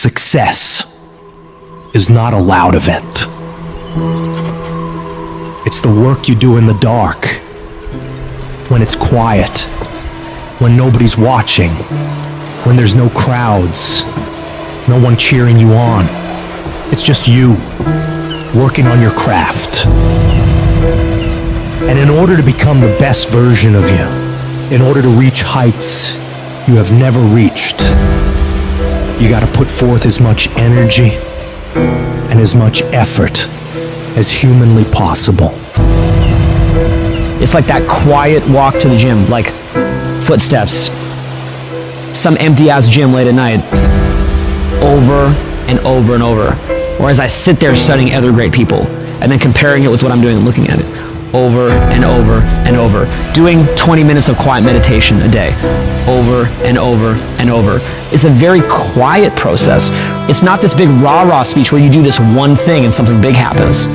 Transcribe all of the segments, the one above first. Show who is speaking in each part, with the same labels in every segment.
Speaker 1: Success is not a loud event. It's the work you do in the dark, when it's quiet, when nobody's watching, when there's no crowds, no one cheering you on. It's just you, working on your craft. And in order to become the best version of you, in order to reach heights you have never reached, you gotta put forth as much energy and as much effort as humanly possible.
Speaker 2: It's like that quiet walk to the gym, like footsteps. Some empty-ass gym late at night, over and over and over. Or as I sit there studying other great people, and then comparing it with what I'm doing and looking at it, over and over and over. Doing 20 minutes of quiet meditation a day, over and over and over. It's a very quiet process. It's not this big rah-rah speech where you do this one thing and something big happens.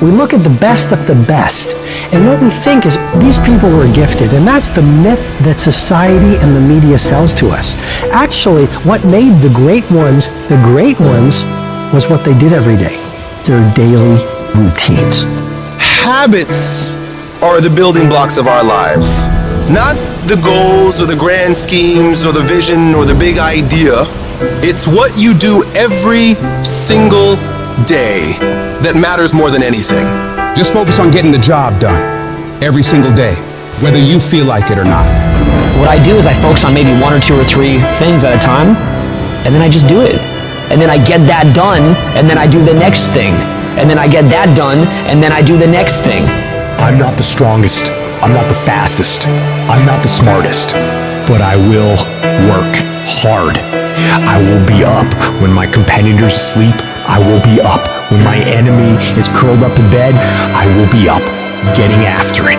Speaker 3: We look at the best of the best, and what we think is these people were gifted, and that's the myth that society and the media sells to us. Actually, what made the great ones was what they did every day, their daily routines.
Speaker 4: Habits are the building blocks of our lives, not the goals or the grand schemes or the vision or the big idea. It's what you do every single day that matters more than anything.
Speaker 5: Just focus on getting the job done every single day, whether you feel like it or not.
Speaker 2: What I do is I focus on maybe 1 or 2 or 3 things at a time, and then I just do it. And then I get that done, and then I do the next thing. And then I get that done, and then I do the next thing.
Speaker 1: I'm not the strongest, I'm not the fastest, I'm not the smartest, but I will work hard. I will be up when my competitors sleep. I will be up when my enemy is curled up in bed. I will be up, getting after it.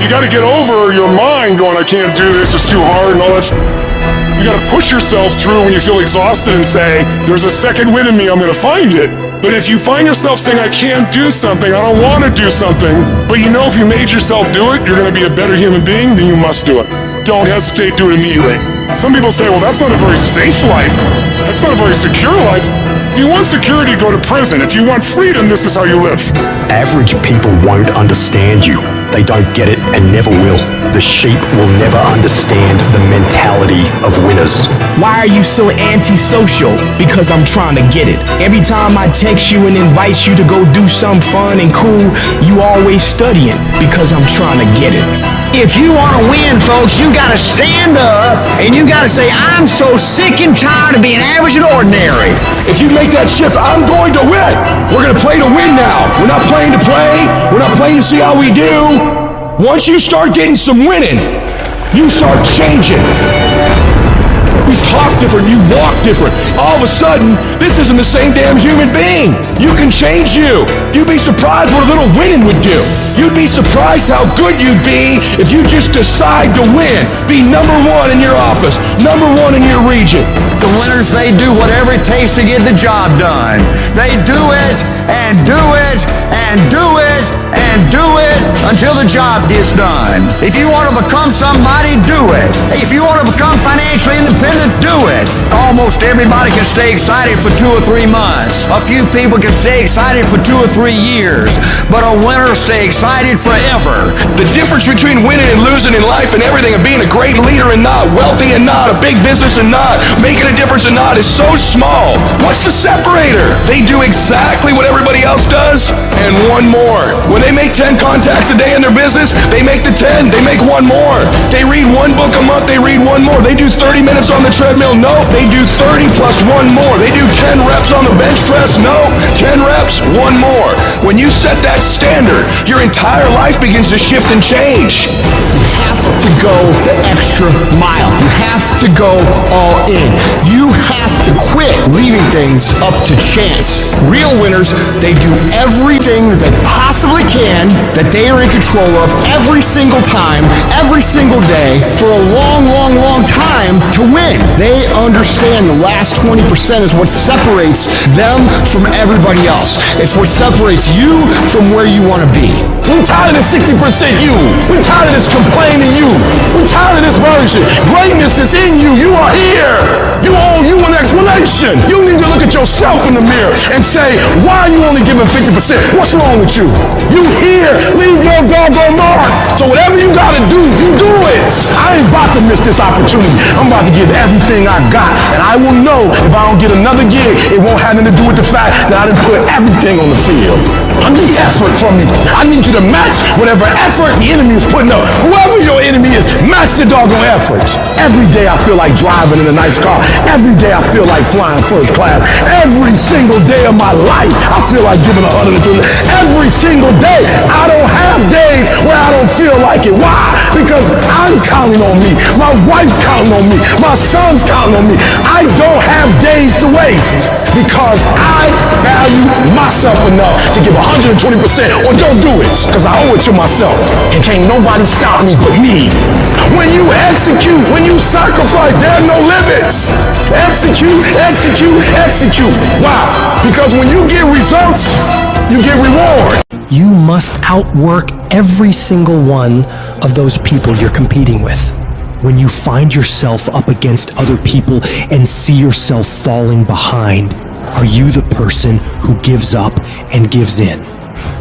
Speaker 6: You gotta get over your mind going, I can't do this, it's too hard and all that. You gotta push yourself through when you feel exhausted and say, there's a second wind in me, I'm gonna find it. But if you find yourself saying, I can't do something, I don't wanna do something, but you know if you made yourself do it, you're gonna be a better human being, then you must do it. Don't hesitate, do it immediately. Some people say, well, that's not a very safe life. That's not a very secure life. If you want security, go to prison. If you want freedom, this is how you live.
Speaker 1: Average people won't understand you. They don't get it and never will. The sheep will never understand the mentality of winners.
Speaker 7: Why are you so antisocial? Because I'm trying to get it. Every time I text you and invite you to go do something fun and cool, you always studying because I'm trying to get it.
Speaker 8: If you want to win, folks, you got to stand up and you got to say, I'm so sick and tired of being average and ordinary.
Speaker 9: If you make that shift, I'm going to win. We're going to play to win now. We're not playing to play. We're not playing to see how we do. Once you start getting some winning, you start changing. You talk different, you walk different. All of a sudden, this isn't the same damn human being. You can change you. You'd be surprised what a little winning would do. You'd be surprised how good you'd be if you just decide to win. Be number 1 in your office, number 1 in your region.
Speaker 8: The winners, they do whatever it takes to get the job done. They do it, and do it, and do it, and do it until the job gets done. If you want to become somebody, do it. If you want to become financially independent, do it. Almost everybody can stay excited for 2 or 3 months. A few people can stay excited for 2 or 3 years. But a winner stay excited forever.
Speaker 9: The difference between winning and losing in life and everything, and being a great leader and not, wealthy and not, a big business and not, making a difference and not, is so small. What's the separator? They do exactly what everybody else does and 1 more. When they make 10 contacts a day in their business, they make the 10, they make 1 more. They read 1 book a month, they read 1 more. They do 30 minutes on the treadmill, no, they do 30 plus 1 more. They do 10 reps on the bench press, no, 10 reps, 1 more. When you set that standard, your entire life begins to shift and change.
Speaker 7: You have to go the extra mile. You have to go all in. You have to quit leaving things up to chance. Real winners, they do everything that they possibly can, that they are in control of every single time, every single day, for a long, long, long time to win. They understand the last 20% is what separates them from everybody else. It's what separates you from where you want to be.
Speaker 9: We're tired of this 60% you. We're tired of this complaining you. We're tired of this version. Greatness is in you. You are here. You owe you an explanation. You need to look at
Speaker 6: at yourself in the mirror and say, why are you only giving 50%? What's wrong with you? You here, leave your doggone mark. So whatever you gotta do, you do it. I ain't about to miss this opportunity. I'm about to give everything I got. And I will know if I don't get another gig, it won't have nothing to do with the fact that I didn't put everything on the field. I need effort from you. I need you to match whatever effort the enemy is putting up. Whoever your enemy is, match the doggone effort. Every day I feel like driving in a nice car. Every day I feel like flying first class. Every single day of my life, I feel like giving 120. Every single day, I don't have days where I don't feel like it. Why? Because I'm counting on me. My wife counting on me. My son's counting on me. I don't have days to waste because I value myself enough to give 120% or don't do it because I owe it to myself. And can't nobody stop me but me. When you execute, when you sacrifice, there are no limits. Execute, execute, execute. Why? Because when you get results, you get reward.
Speaker 3: You must outwork every single one of those people you're competing with.
Speaker 1: When you find yourself up against other people and see yourself falling behind, are you the person who gives up and gives in?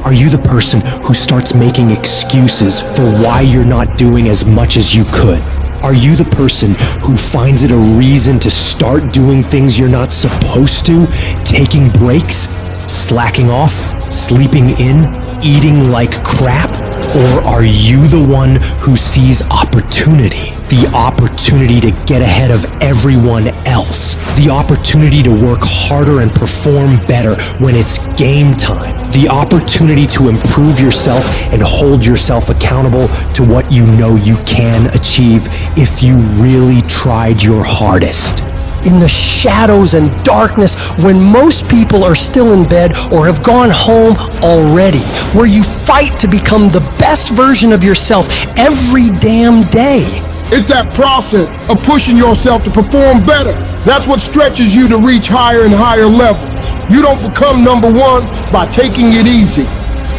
Speaker 1: Are you the person who starts making excuses for why you're not doing as much as you could? Are you the person who finds it a reason to start doing things you're not supposed to, taking breaks, slacking off, sleeping in, eating like crap? Or are you the one who sees opportunity? The opportunity to get ahead of everyone else. The opportunity to work harder and perform better when it's game time. The opportunity to improve yourself and hold yourself accountable to what you know you can achieve if you really tried your hardest.
Speaker 3: In the shadows and darkness, when most people are still in bed or have gone home already, where you fight to become the best version of yourself every damn day.
Speaker 7: It's that process of pushing yourself to perform better. That's what stretches you to reach higher and higher levels. You don't become number one by taking it easy.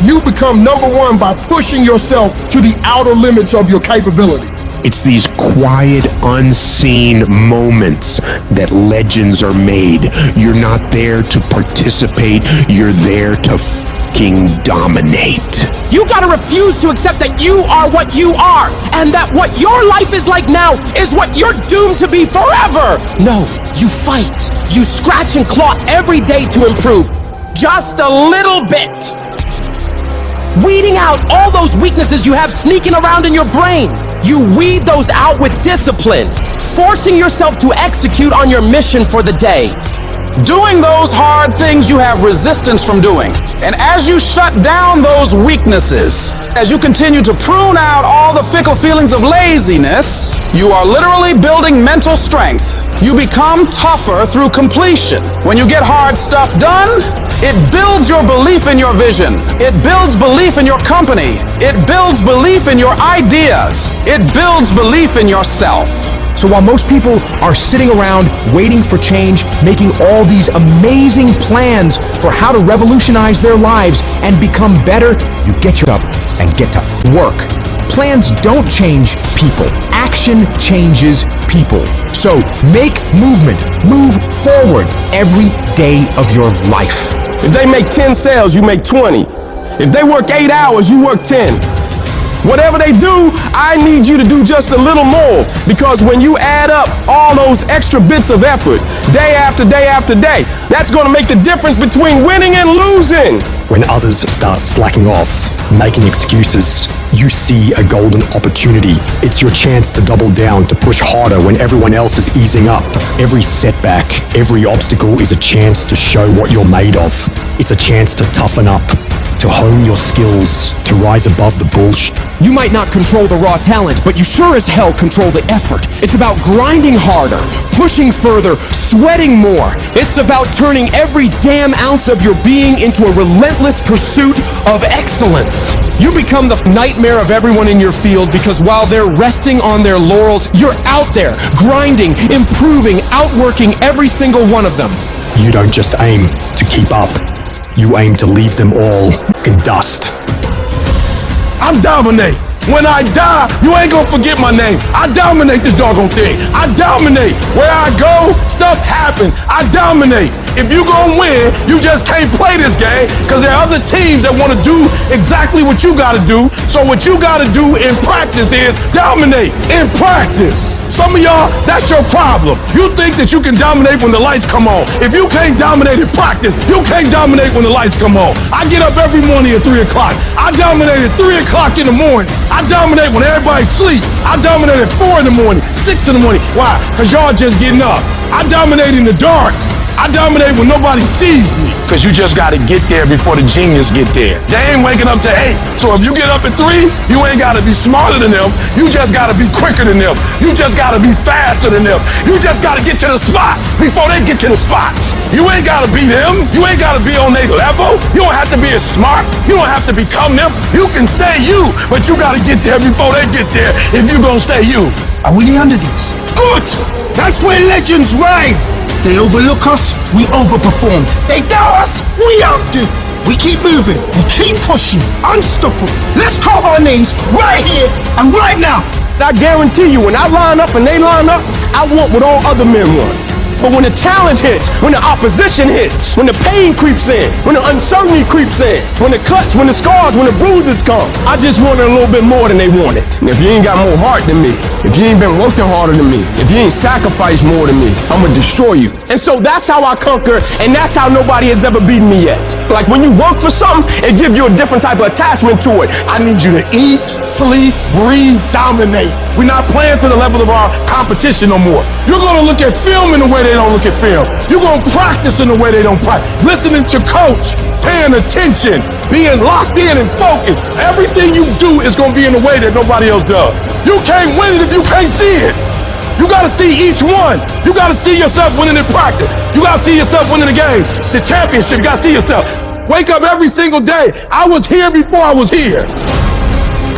Speaker 7: You become number one by pushing yourself to the outer limits of your capabilities.
Speaker 1: It's these quiet, unseen moments that legends are made. You're not there to participate, you're there to fucking dominate.
Speaker 10: You gotta refuse to accept that you are what you are, and that what your life is like now is what you're doomed to be forever. No, you fight. You scratch and claw every day to improve, just a little bit. Weeding out all those weaknesses you have sneaking around in your brain. You weed those out with discipline, forcing yourself to execute on your mission for the day.
Speaker 11: Doing those hard things you have resistance from doing. And as you shut down those weaknesses, as you continue to prune out all the fickle feelings of laziness, you are literally building mental strength. You become tougher through completion. When you get hard stuff done, it builds your belief in your vision. It builds belief in your company. It builds belief in your ideas. It builds belief in yourself.
Speaker 12: So while most people are sitting around waiting for change, making all these amazing plans for how to revolutionize their lives and become better, you get up and get to work. Plans don't change people. Action changes people. So make movement. Move forward every day of your life.
Speaker 4: If they make 10 sales, you make 20. If they work 8 hours, you work 10. Whatever they do, I need you to do just a little more, because when you add up all those extra bits of effort, day after day after day, that's going to make the difference between winning and losing.
Speaker 1: When others start slacking off, making excuses, you see a golden opportunity. It's your chance to double down, to push harder when everyone else is easing up. Every setback, every obstacle is a chance to show what you're made of. It's a chance to toughen up, to hone your skills, to rise above the bullshit.
Speaker 10: You might not control the raw talent, but you sure as hell control the effort. It's about grinding harder, pushing further, sweating more. It's about turning every damn ounce of your being into a relentless pursuit of excellence. You become the nightmare of everyone in your field, because while they're resting on their laurels, you're out there, grinding, improving, outworking every single one of them.
Speaker 1: You don't just aim to keep up. You aim to leave them all in dust.
Speaker 6: I dominate. When I die, you ain't gonna forget my name. I dominate this doggone thing. I dominate. Where I go, stuff happens. I dominate. If you gonna win, you just can't play this game because there are other teams that want to do exactly what you gotta do. So what you gotta do in practice is dominate in practice. Some of y'all, that's your problem. You think that you can dominate when the lights come on. If you can't dominate in practice, you can't dominate when the lights come on. I get up every morning at 3 o'clock. I dominate at 3 o'clock in the morning. I dominate when everybody's asleep. I dominate at 4 in the morning, 6 in the morning. Why? Because y'all just getting up. I dominate in the dark. I dominate when nobody sees me. Because you just got to get there before the genius get there. They ain't waking up to 8. So if you get up at 3, you ain't got to be smarter than them. You just got to be quicker than them. You just got to be faster than them. You just got to get to the spot before they get to the spots. You ain't got to be them. You ain't got to be on their level. You don't have to be as smart. You don't have to become them. You can stay you, but you got to get there before they get there if you going to stay you.
Speaker 7: Are we the underdogs?
Speaker 6: Good! That's where legends rise!
Speaker 7: They overlook us, we overperform.
Speaker 6: They doubt us, we outdo.
Speaker 7: We keep moving, we keep pushing, unstoppable. Let's carve our names right here and right now.
Speaker 10: I guarantee you, when I line up and they line up, I want what all other men want. But when the challenge hits, when the opposition hits, when the pain creeps in, when the uncertainty creeps in, when the cuts, when the scars, when the bruises come, I just wanted a little bit more than they wanted. And if you ain't got more heart than me, if you ain't been working harder than me, if you ain't sacrificed more than me, I'm gonna destroy you. And so that's how I conquer, and that's how nobody has ever beaten me yet. Like when you work for something, it gives you a different type of attachment to it.
Speaker 6: I need you to eat, sleep, breathe, dominate. We're not playing to the level of our competition no more. You're gonna look at film in the way they don't look at film. You're gonna practice in the way they don't practice. Listening to coach, paying attention, being locked in and focused. Everything you do is gonna be in a way that nobody else does. You can't win it if you can't see it. You gotta see each one. You gotta see yourself winning in practice. You gotta see yourself winning the game, the championship. You gotta see yourself. Wake up every single day. I was here before I was here.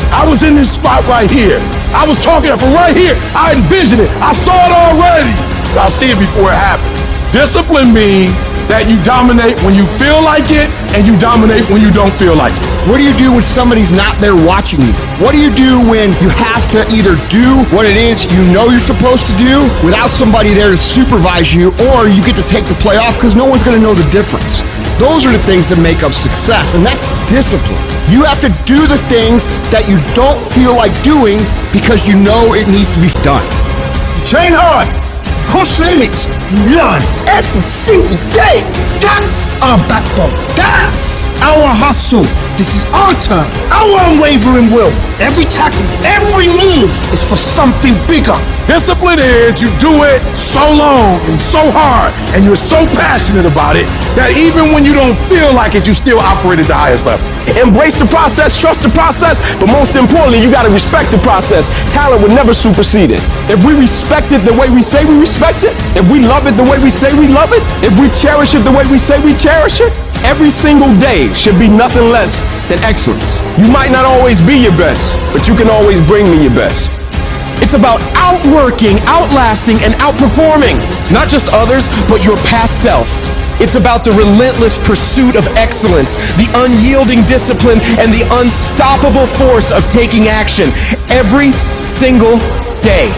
Speaker 6: I was in this spot right here. I was talking from right here. I envisioned it. I saw it already. But I'll see it before it happens. Discipline means that you dominate when you feel like it and you dominate when you don't feel like it.
Speaker 7: What do you do when somebody's not there watching you? What do you do when you have to either do what it is you know you're supposed to do without somebody there to supervise you, or you get to take the play off because no one's going to know the difference? Those are the things that make up success, and that's discipline. You have to do the things that you don't feel like doing because you know it needs to be done. You train hard. Push limits, you learn every single day. That's our backbone. That's our hustle. This is our turn, our unwavering will. Every tackle, every move is for something bigger.
Speaker 6: Discipline is you do it so long and so hard and you're so passionate about it that even when you don't feel like it, you still operate at the highest level.
Speaker 10: Embrace the process, trust the process, but most importantly, you gotta respect the process. Talent would never supersede it. If we respect it the way we say we respect it, if we love it the way we say we love it, if we cherish it the way we say we cherish it, every single day should be nothing less than excellence. You might not always be your best, but you can always bring me your best. It's about outworking, outlasting, and outperforming, not just others, but your past self. It's about the relentless pursuit of excellence, the unyielding discipline, and the unstoppable force of taking action every single day.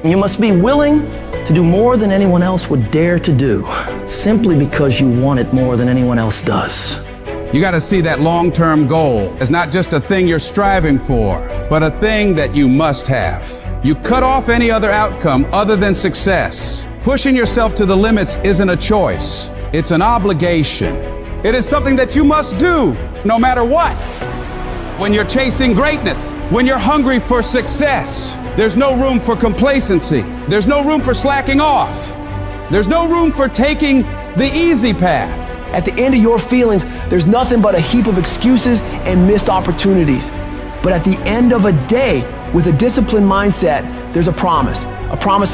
Speaker 13: You must be willing to do more than anyone else would dare to do, simply because you want it more than anyone else does.
Speaker 5: You got to see that long-term goal as not just a thing you're striving for, but a thing that you must have. You cut off any other outcome other than success. Pushing yourself to the limits isn't a choice. It's an obligation. It is something that you must do, no matter what. When you're chasing greatness, when you're hungry for success, there's no room for complacency. There's no room for slacking off. There's no room for taking the easy path.
Speaker 13: At the end of your feelings, there's nothing but a heap of excuses and missed opportunities. But at the end of a day, with a disciplined mindset, there's a promise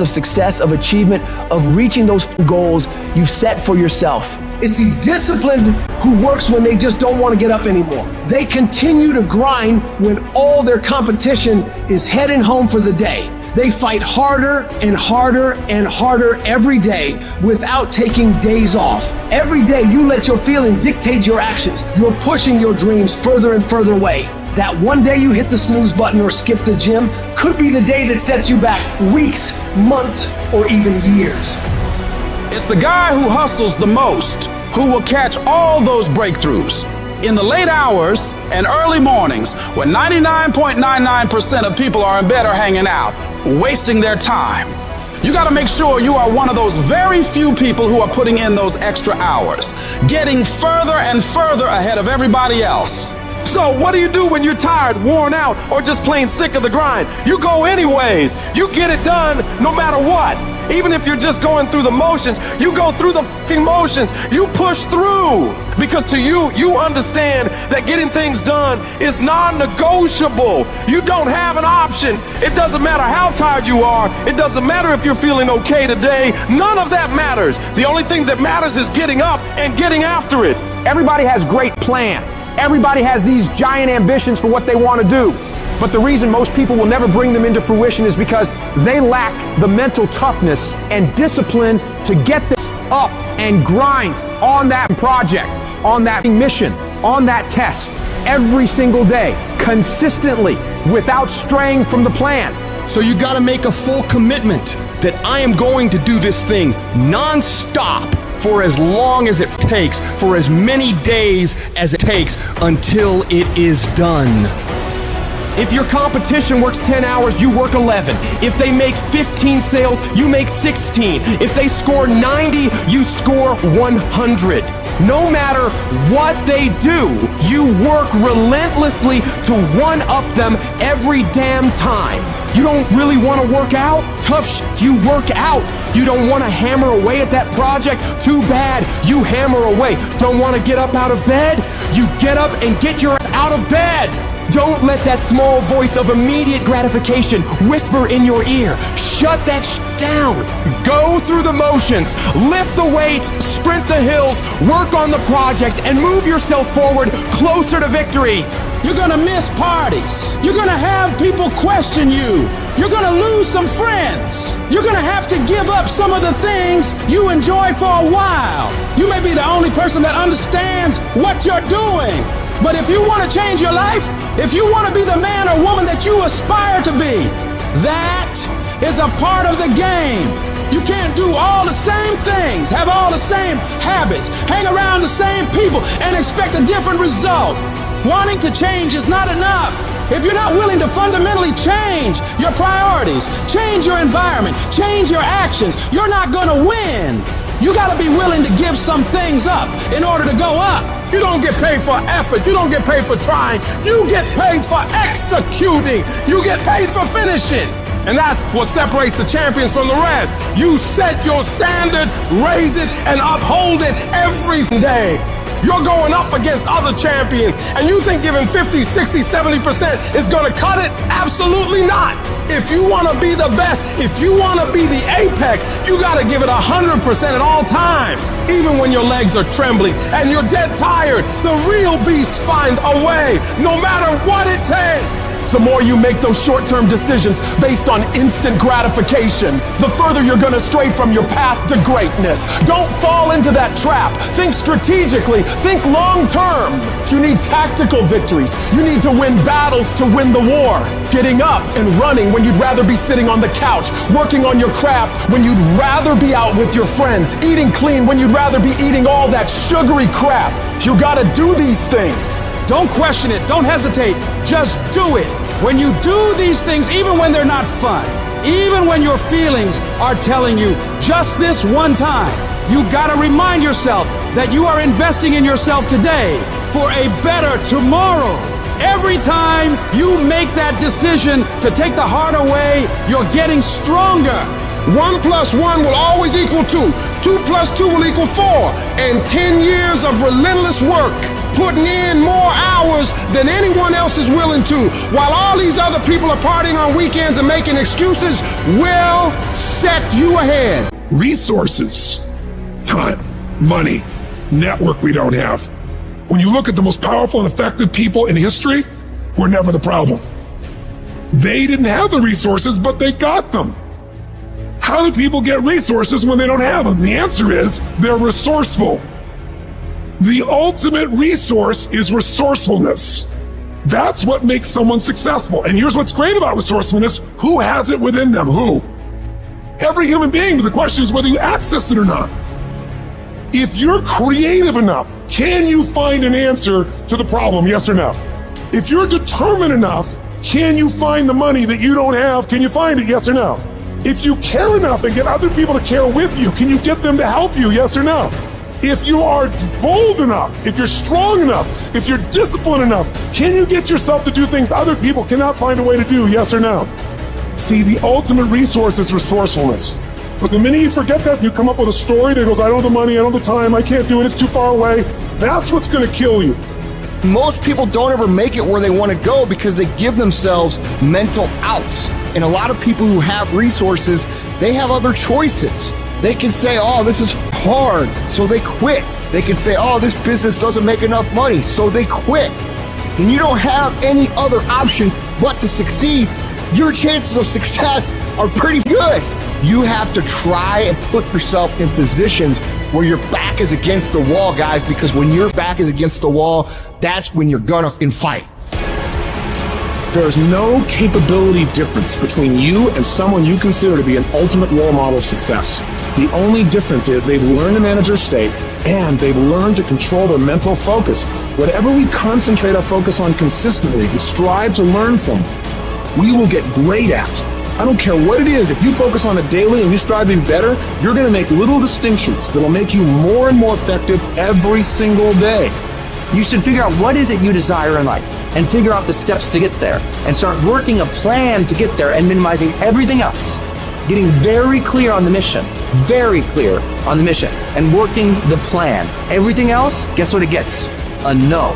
Speaker 13: of success, of achievement, of reaching those goals you've set for yourself.
Speaker 3: It's the disciplined who works when they just don't want to get up anymore. They continue to grind when all their competition is heading home for the day. They fight harder and harder and harder every day without taking days off. Every day you let your feelings dictate your actions. You're pushing your dreams further and further away. That one day you hit the snooze button or skip the gym could be the day that sets you back weeks, months, or even years.
Speaker 11: It's the guy who hustles the most who will catch all those breakthroughs. In the late hours and early mornings, when 99.99% of people are in bed or hanging out, wasting their time. You gotta make sure you are one of those very few people who are putting in those extra hours, getting further and further ahead of everybody else.
Speaker 14: So what do you do when you're tired, worn out, or just plain sick of the grind? You go anyways. You get it done no matter what. Even if you're just going through the motions, you go through the fucking motions. You push through. Because to you, you understand that getting things done is non-negotiable. You don't have an option. It doesn't matter how tired you are. It doesn't matter if you're feeling okay today. None of that matters. The only thing that matters is getting up and getting after it.
Speaker 12: Everybody has great plans. Everybody has these giant ambitions for what they want to do. But the reason most people will never bring them into fruition is because they lack the mental toughness and discipline to get this up and grind on that project, on that mission, on that test, every single day, consistently, without straying from the plan.
Speaker 7: So you gotta make a full commitment that I am going to do this thing non-stop for as long as it takes, for as many days as it takes, until it is done.
Speaker 14: If your competition works 10 hours, you work 11. If they make 15 sales, you make 16. If they score 90, you score 100. No matter what they do, you work relentlessly to one-up them every damn time. You don't really want to work out? Tough shit, you work out. You don't want to hammer away at that project? Too bad, you hammer away. Don't want to get up out of bed? You get up and get your ass out of bed. Don't let that small voice of immediate gratification whisper in your ear. Shut that down. Go through the motions, lift the weights, sprint the hills, work on the project, and move yourself forward closer to victory.
Speaker 11: You're gonna miss parties. You're gonna have people question you. You're gonna lose some friends. You're gonna have to give up some of the things you enjoy for a while. You may be the only person that understands what you're doing. But if you want to change your life, if you want to be the man or woman that you aspire to be, that is a part of the game. You can't do all the same things, have all the same habits, hang around the same people, and expect a different result. Wanting to change is not enough. If you're not willing to fundamentally change your priorities, change your environment, change your actions, you're not gonna win. You gotta be willing to give some things up in order to go up.
Speaker 14: You don't get paid for effort. You don't get paid for trying. You get paid for executing. You get paid for finishing. And that's what separates the champions from the rest. You set your standard, raise it, and uphold it every day. You're going up against other champions, and you think giving 50, 60, 70% is gonna cut it? Absolutely not. If you wanna be the best, if you wanna be the apex, you gotta give it 100% at all time. Even when your legs are trembling and you're dead tired, the real beasts find a way, no matter what it takes. The more you make those short-term decisions based on instant gratification, the further you're gonna stray from your path to greatness. Don't fall into that trap. Think strategically, think long-term. You need tactical victories. You need to win battles to win the war. Getting up and running when you'd rather be sitting on the couch, working on your craft when you'd rather be out with your friends, eating clean when you'd rather be eating all that sugary crap. You gotta do these things.
Speaker 11: Don't question it. Don't hesitate. Just do it. When you do these things, even when they're not fun, even when your feelings are telling you just this one time, you gotta remind yourself that you are investing in yourself today for a better tomorrow. Every time you make that decision to take the harder way, you're getting stronger.
Speaker 15: 1 + 1 will always equal 2. 2 + 2 will equal 4. And 10 years of relentless work, putting in more hours than anyone else is willing to, while all these other people are partying on weekends and making excuses, will set you ahead.
Speaker 6: Resources, time, money, network we don't have. When you look at the most powerful and effective people in history, we're never the problem. They didn't have the resources, but they got them. How do people get resources when they don't have them? The answer is they're resourceful. The ultimate resource is resourcefulness. That's what makes someone successful. And here's what's great about resourcefulness. Who has it within them? Who? Every human being, but the question is whether you access it or not. If you're creative enough, can you find an answer to the problem, yes or no? If you're determined enough, can you find the money that you don't have? Can you find it, yes or no? If you care enough and get other people to care with you, can you get them to help you, yes or no? If you are bold enough, if you're strong enough, if you're disciplined enough, can you get yourself to do things other people cannot find a way to do, yes or no? See, the ultimate resource is resourcefulness. But the minute you forget that, you come up with a story that goes, I don't have the money, I don't have the time, I can't do it, it's too far away. That's what's gonna kill you.
Speaker 7: Most people don't ever make it where they want to go because they give themselves mental outs. And a lot of people who have resources, they have other choices. They can say, oh, this is hard, so they quit. They can say, oh, this business doesn't make enough money, so they quit. When you don't have any other option but to succeed, your chances of success are pretty good. You have to try and put yourself in positions where your back is against the wall, guys, because when your back is against the wall, that's when you're gonna fight.
Speaker 14: There's no capability difference between you and someone you consider to be an ultimate role model of success. The only difference is they've learned to manage their state and they've learned to control their mental focus. Whatever we concentrate our focus on consistently and strive to learn from, we will get great at. I don't care what it is, if you focus on it daily and you strive to be better, you're gonna make little distinctions that'll make you more and more effective every single day.
Speaker 16: You should figure out what is it you desire in life and figure out the steps to get there and start working a plan to get there and minimizing everything else. Getting very clear on the mission and working the plan. Everything else, guess what it gets? A no.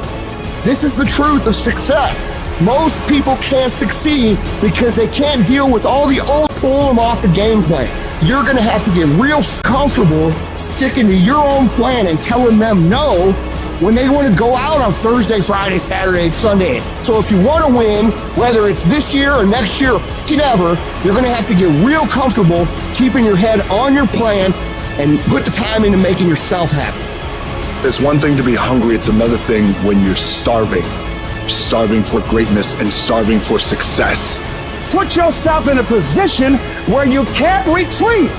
Speaker 7: This is the truth of success. Most people can't succeed because they can't deal with all the old pull them off the game plan. You're gonna have to get real comfortable sticking to your own plan and telling them no when they want to go out on Thursday, Friday, Saturday, Sunday. So if you want to win, whether it's this year or next year, whatever, you're going to have to get real comfortable keeping your head on your plan and put the time into making yourself happy.
Speaker 17: It's one thing to be hungry, it's another thing when you're starving. Starving for greatness and starving for success.
Speaker 15: Put yourself in a position where you can't retreat,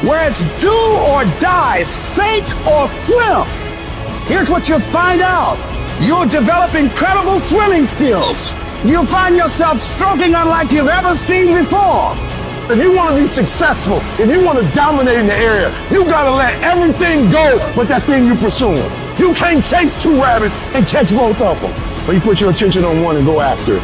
Speaker 15: where it's do or die, sink or swim. Here's what you'll find out. You'll develop incredible swimming skills. You'll find yourself stroking unlike you've ever seen before.
Speaker 14: If you want to be successful, if you want to dominate in the area, you gotta let everything go but that thing you're pursuing. You can't chase two rabbits and catch both of them. But you put your attention on one and go after it.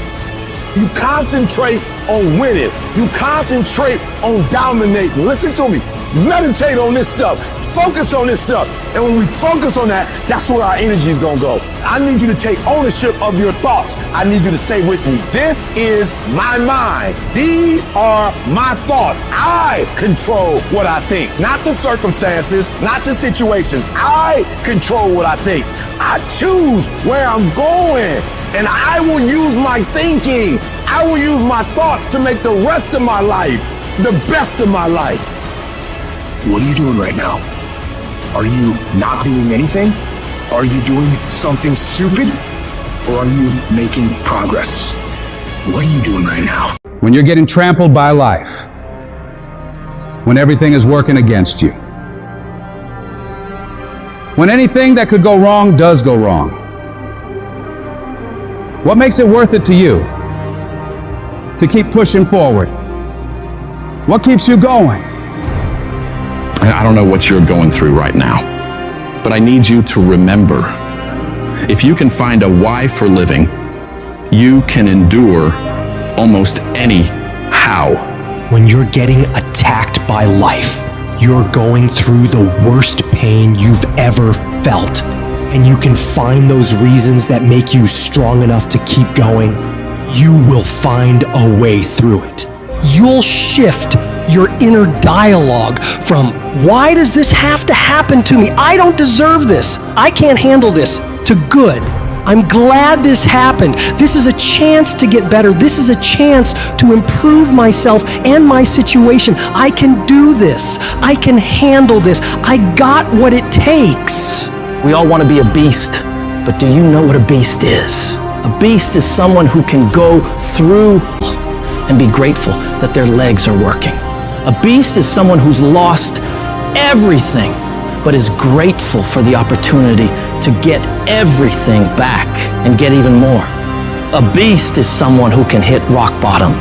Speaker 14: You concentrate on winning. You concentrate on dominating. Listen to me. Meditate on this stuff. Focus on this stuff. And when we focus on that, that's where our energy is going to go. I need you to take ownership of your thoughts. I need you to say with me, this is my mind. These are my thoughts. I control what I think. Not the circumstances, not the situations. I control what I think. I choose where I'm going. And I will use my thinking. I will use my thoughts to make the rest of my life the best of my life.
Speaker 7: What are you doing right now? Are you not doing anything? Are you doing something stupid? Or are you making progress? What are you doing right now?
Speaker 5: When you're getting trampled by life, when everything is working against you, when anything that could go wrong does go wrong, what makes it worth it to you to keep pushing forward? What keeps you going?
Speaker 18: And I don't know what you're going through right now, but I need you to remember, if you can find a why for living, you can endure almost any how.
Speaker 1: When you're getting attacked by life, you're going through the worst pain you've ever felt, and you can find those reasons that make you strong enough to keep going, you will find a way through it. You'll shift your inner dialogue from, why does this have to happen to me? I don't deserve this. I can't handle this, to good. I'm glad this happened. This is a chance to get better. This is a chance to improve myself and my situation. I can do this. I can handle this. I got what it takes.
Speaker 16: We all want to be a beast, but do you know what a beast is? A beast is someone who can go through and be grateful that their legs are working. A beast is someone who's lost everything,
Speaker 19: but is grateful for the opportunity to get everything back and get even more. A beast is someone who can hit rock bottom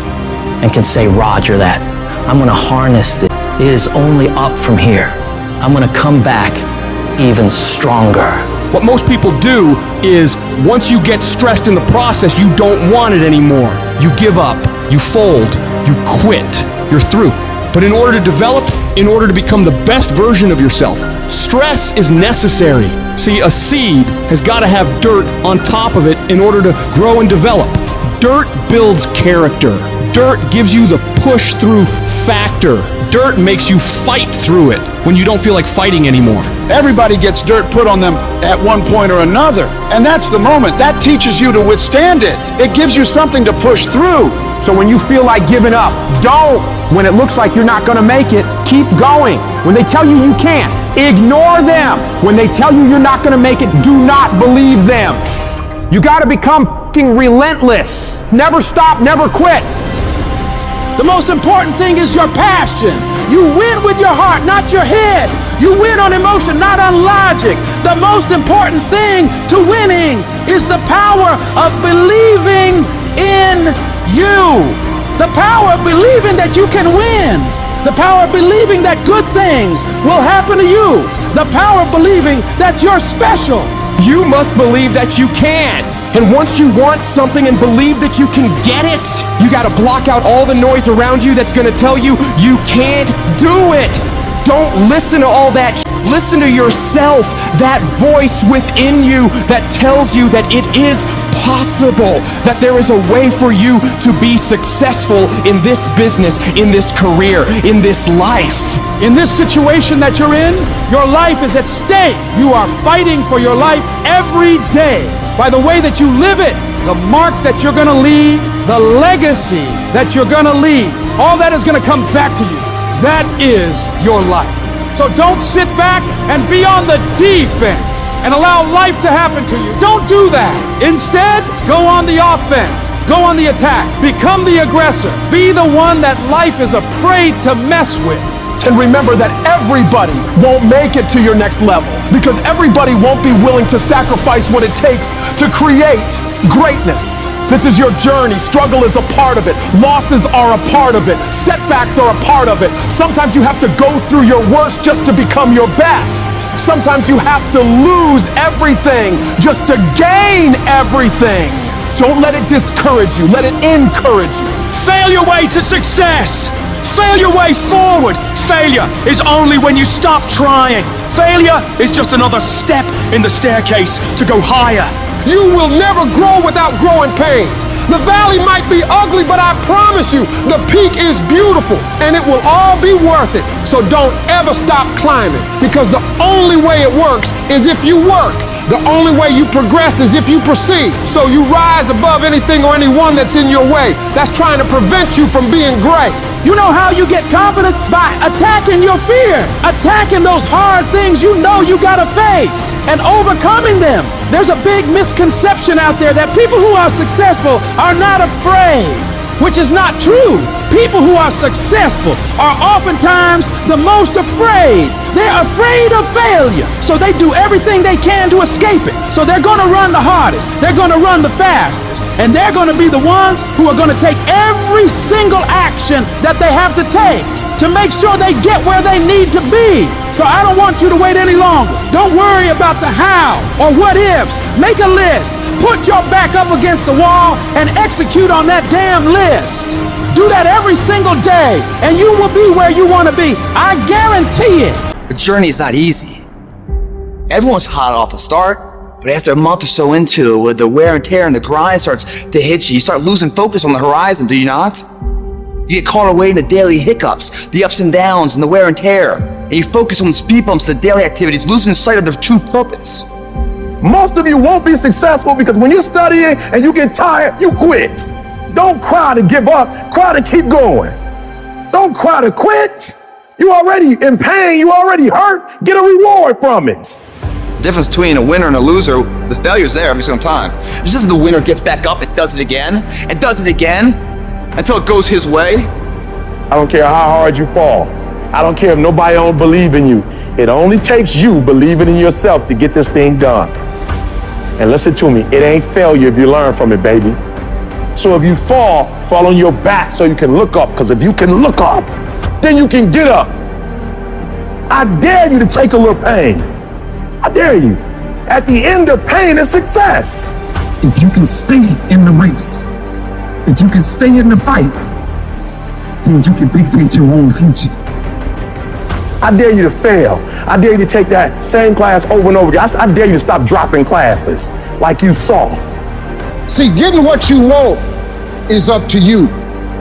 Speaker 19: and can say, Roger that. I'm gonna harness this. It is only up from here. I'm gonna come back even stronger.
Speaker 12: What most people do is, once you get stressed in the process, you don't want it anymore. You give up, you fold, you quit, you're through. But in order to develop, in order to become the best version of yourself, stress is necessary. See, a seed has got to have dirt on top of it in order to grow and develop. Dirt builds character. Dirt gives you the push-through factor. Dirt makes you fight through it when you don't feel like fighting anymore.
Speaker 9: Everybody gets dirt put on them at one point or another. And that's the moment. That teaches you to withstand it. It gives you something to push through.
Speaker 12: So when you feel like giving up, don't. When it looks like you're not gonna make it, keep going. When they tell you you can't, ignore them. When they tell you you're not gonna make it, do not believe them. You gotta become fucking relentless. Never stop, never quit.
Speaker 10: The most important thing is your passion. You win with your heart, not your head. You win on emotion, not on logic. The most important thing to winning is the power of believing in you. The power of believing that you can win. The power of believing that good things will happen to you. The power of believing that you're special.
Speaker 12: You must believe that you can. And once you want something and believe that you can get it, you gotta block out all the noise around you that's gonna tell you you can't do it. Don't listen to all that. Listen to yourself, that voice within you that tells you that it is possible, that there is a way for you to be successful in this business, in this career, in this life.
Speaker 10: In this situation that you're in, your life is at stake. You are fighting for your life every day by the way that you live it, the mark that you're gonna leave, the legacy that you're gonna leave. All that is gonna come back to you. That is your life. So don't sit back and be on the defense and allow life to happen to you. Don't do that. Instead, go on the offense. Go on the attack. Become the aggressor. Be the one that life is afraid to mess with.
Speaker 12: And remember that everybody won't make it to your next level, because everybody won't be willing to sacrifice what it takes to create greatness. This is your journey. Struggle is a part of it. Losses are a part of it. Setbacks are a part of it. Sometimes you have to go through your worst just to become your best. Sometimes you have to lose everything just to gain everything. Don't let it discourage you. Let it encourage you.
Speaker 20: Fail your way to success. Fail your way forward. Failure is only when you stop trying. Failure is just another step in the staircase to go higher.
Speaker 15: You will never grow without growing pains. The valley might be ugly, but I promise you, the peak is beautiful, and it will all be worth it. So don't ever stop climbing, because the only way it works is if you work. The only way you progress is if you proceed. So you rise above anything or anyone that's in your way that's trying to prevent you from being great.
Speaker 10: You know how you get confidence? By attacking your fear. Attacking those hard things you know you gotta face and overcoming them. There's a big misconception out there that people who are successful are not afraid, which is not true. People who are successful are oftentimes the most afraid. They're afraid of failure, so they do everything they can to escape it. So they're gonna run the hardest, they're gonna run the fastest, and they're gonna be the ones who are gonna take every single action that they have to take to make sure they get where they need to be. So I don't want you to wait any longer. Don't worry about the how or what ifs. Make a list. Put your back up against the wall and execute on that damn list. Do that every single day, and you will be where you want to be. I guarantee it.
Speaker 21: The journey is not easy. Everyone's hot off the start, but after a month or so into it, with the wear and tear and the grind starts to hit you, you start losing focus on the horizon, do you not? You get caught away in the daily hiccups, the ups and downs, and the wear and tear, and you focus on the speed bumps, the daily activities, losing sight of their true purpose.
Speaker 6: Most of you won't be successful because when you're studying and you get tired, you quit. Don't cry to give up, cry to keep going. Don't cry to quit. You already in pain, you already hurt, get a reward from it.
Speaker 21: The difference between a winner and a loser, the failure's there every single time. It's just the winner gets back up and does it again, until it goes his way.
Speaker 6: I don't care how hard you fall. I don't care if nobody don't believe in you. It only takes you believing in yourself to get this thing done. And listen to me, it ain't failure if you learn from it, baby. So if you fall on your back so you can look up, because if you can look up, then you can get up. I dare you to take a little pain. I dare you. At the end of pain is success.
Speaker 7: If you can stay in the race, if you can stay in the fight, then you can dictate your own future.
Speaker 6: I dare you to fail. I dare you to take that same class over and over again. I dare you to stop dropping classes like you soft.
Speaker 15: See, getting what you want is up to you.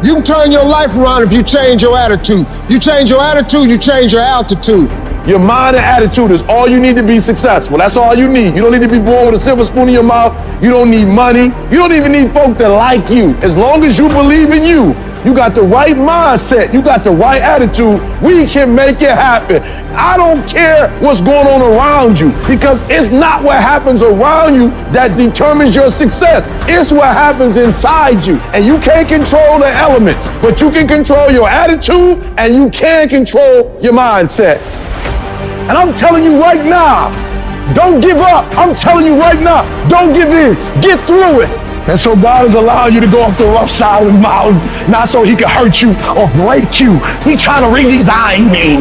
Speaker 15: You can turn your life around if you change your attitude. You change your attitude, you change your altitude.
Speaker 6: Your mind and attitude is all you need to be successful. That's all you need. You don't need to be born with a silver spoon in your mouth. You don't need money. You don't even need folk that like you. As long as you believe in you, you got the right mindset, you got the right attitude, we can make it happen. I don't care what's going on around you, because it's not what happens around you that determines your success. It's what happens inside you. And you can't control the elements, but you can control your attitude and you can control your mindset. And I'm telling you right now, don't give up. I'm telling you right now, don't give in. Get through it. And so God is allowing you to go up the rough side of the mountain, not so he can hurt you or break you. He's trying to redesign me.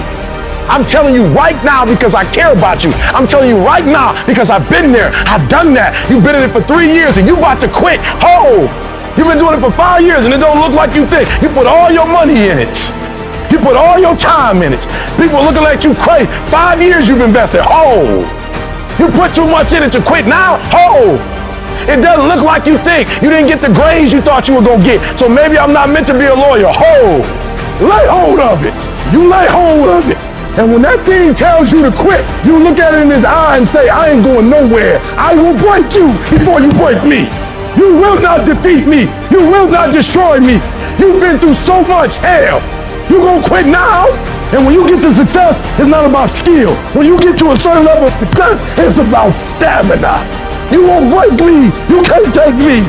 Speaker 6: I'm telling you right now because I care about you. I'm telling you right now because I've been there. I've done that. You've been in it for 3 years and you about to quit. Oh, you've been doing it for 5 years and it don't look like you think. You put all your money in it. You put all your time in it. People are looking at you crazy. 5 years you've invested. Oh, you put too much in it to quit now. Oh. It doesn't look like you think. You didn't get the grades you thought you were gonna get. So maybe I'm not meant to be a lawyer. Hold. Lay hold of it. You lay hold of it. And when that thing tells you to quit, you look at it in his eye and say, I ain't going nowhere. I will break you before you break me. You will not defeat me. You will not destroy me. You've been through so much hell. You gonna quit now? And when you get to success, it's not about skill. When you get to a certain level of success, it's about stamina. You won't break me. You can't take me.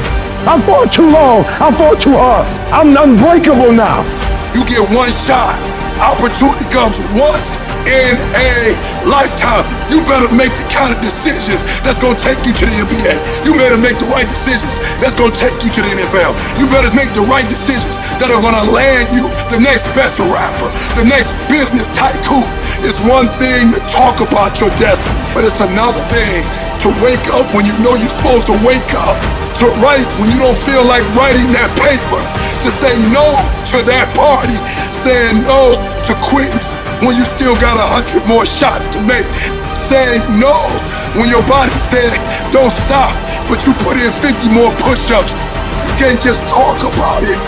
Speaker 6: I fought too long. I fought too hard. I'm unbreakable now.
Speaker 2: You get one shot. Opportunity comes once in a lifetime. You better make the kind of decisions that's gonna take you to the NBA. You better make the right decisions that's gonna take you to the NFL. You better make the right decisions that are gonna land you the next best rapper, the next business tycoon. It's one thing to talk about your destiny, but it's another thing to wake up when you know you're supposed to wake up, to write when you don't feel like writing that paper, to say no to that party, saying no to quitting when you still got 100 more shots to make, saying no when your body said don't stop, but you put in 50 more push-ups. You can't just talk about it,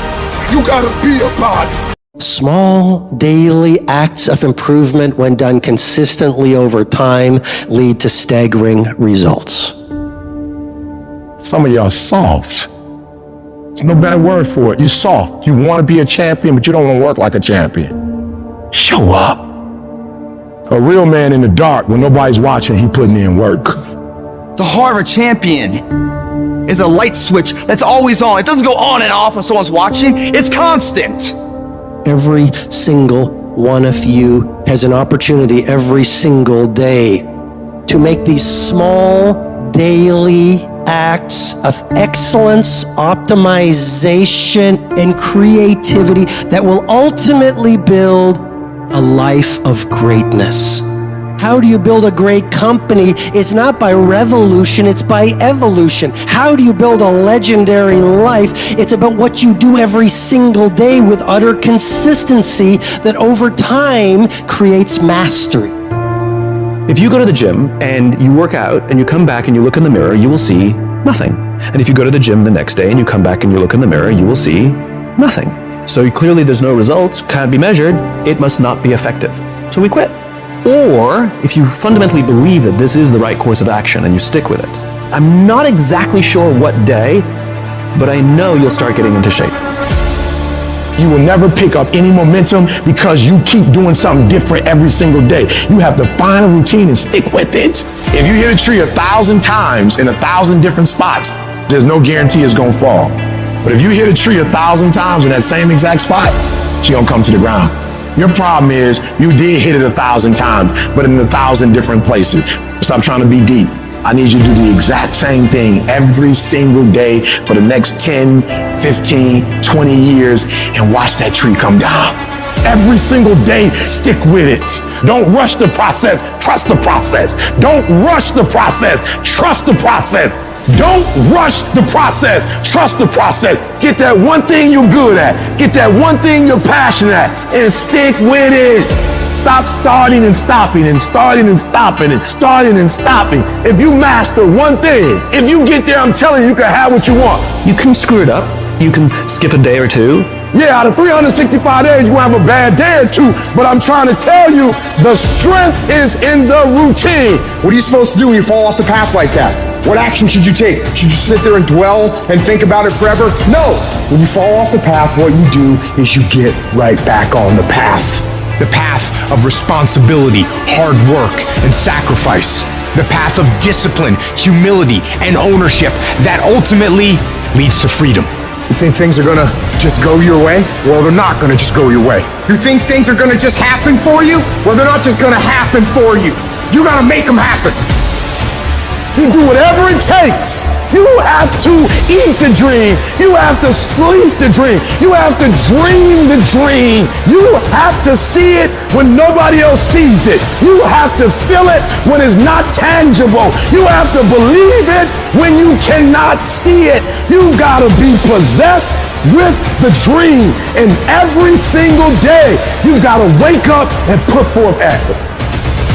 Speaker 2: you gotta be about it.
Speaker 3: Small daily acts of improvement, when done consistently over time, lead to staggering results.
Speaker 6: Some of y'all soft. There's no better word for it. You're soft. You want to be a champion, but you don't want to work like a champion. Show up. A real man in the dark, when nobody's watching, he putting in work.
Speaker 21: The heart of a champion is a light switch that's always on. It doesn't go on and off when someone's watching. It's constant.
Speaker 3: Every single one of you has an opportunity every single day to make these small daily acts of excellence, optimization, and creativity that will ultimately build a life of greatness. How do you build a great company? It's not by revolution, it's by evolution. How do you build a legendary life? It's about what you do every single day with utter consistency that over time creates mastery.
Speaker 22: If you go to the gym and you work out and you come back and you look in the mirror, you will see nothing. And if you go to the gym the next day and you come back and you look in the mirror, you will see nothing. So clearly there's no results, can't be measured, it must not be effective. So we quit. Or if you fundamentally believe that this is the right course of action and you stick with it, I'm not exactly sure what day, but I know you'll start getting into shape.
Speaker 6: You will never pick up any momentum because you keep doing something different every single day. You have to find a routine and stick with it. If you hit a tree 1,000 times in 1,000 different spots, there's no guarantee it's gonna fall. But if you hit a tree 1,000 times in that same exact spot, she gonna come to the ground.
Speaker 4: Your problem is you did hit it 1,000 times, but in 1,000 different places. Stop trying to be deep. I need you to do the exact same thing every single day for the next 10, 15, 20 years and watch that tree come down. Every single day, stick with it. Don't rush the process, trust the process. Don't rush the process, trust the process. Don't rush the process, trust the process. Get that one thing you're good at. Get that one thing you're passionate at and stick with it. Stop starting and stopping and starting and stopping and starting and stopping. If you master one thing, if you get there, I'm telling you, you can have what you want.
Speaker 22: You can screw it up. You can skip a day or two.
Speaker 4: Yeah, out of 365 days, you're gonna have a bad day or two, but I'm trying to tell you, the strength is in the routine. What are you supposed to do when you fall off the path like that? What action should you take? Should you sit there and dwell and think about it forever? No. When you fall off the path, what you do is you get right back on the path.
Speaker 1: The path of responsibility, hard work, and sacrifice. The path of discipline, humility, and ownership that ultimately leads to freedom.
Speaker 4: You think things are gonna just go your way? Well, they're not gonna just go your way. You think things are gonna just happen for you? Well, they're not just gonna happen for you. You gotta make them happen. You do whatever it takes. You have to eat the dream. You have to sleep the dream. You have to dream the dream. You have to see it when nobody else sees it. You have to feel it when it's not tangible. You have to believe it when you cannot see it. You gotta be possessed with the dream. And every single day, you gotta wake up and put forth effort.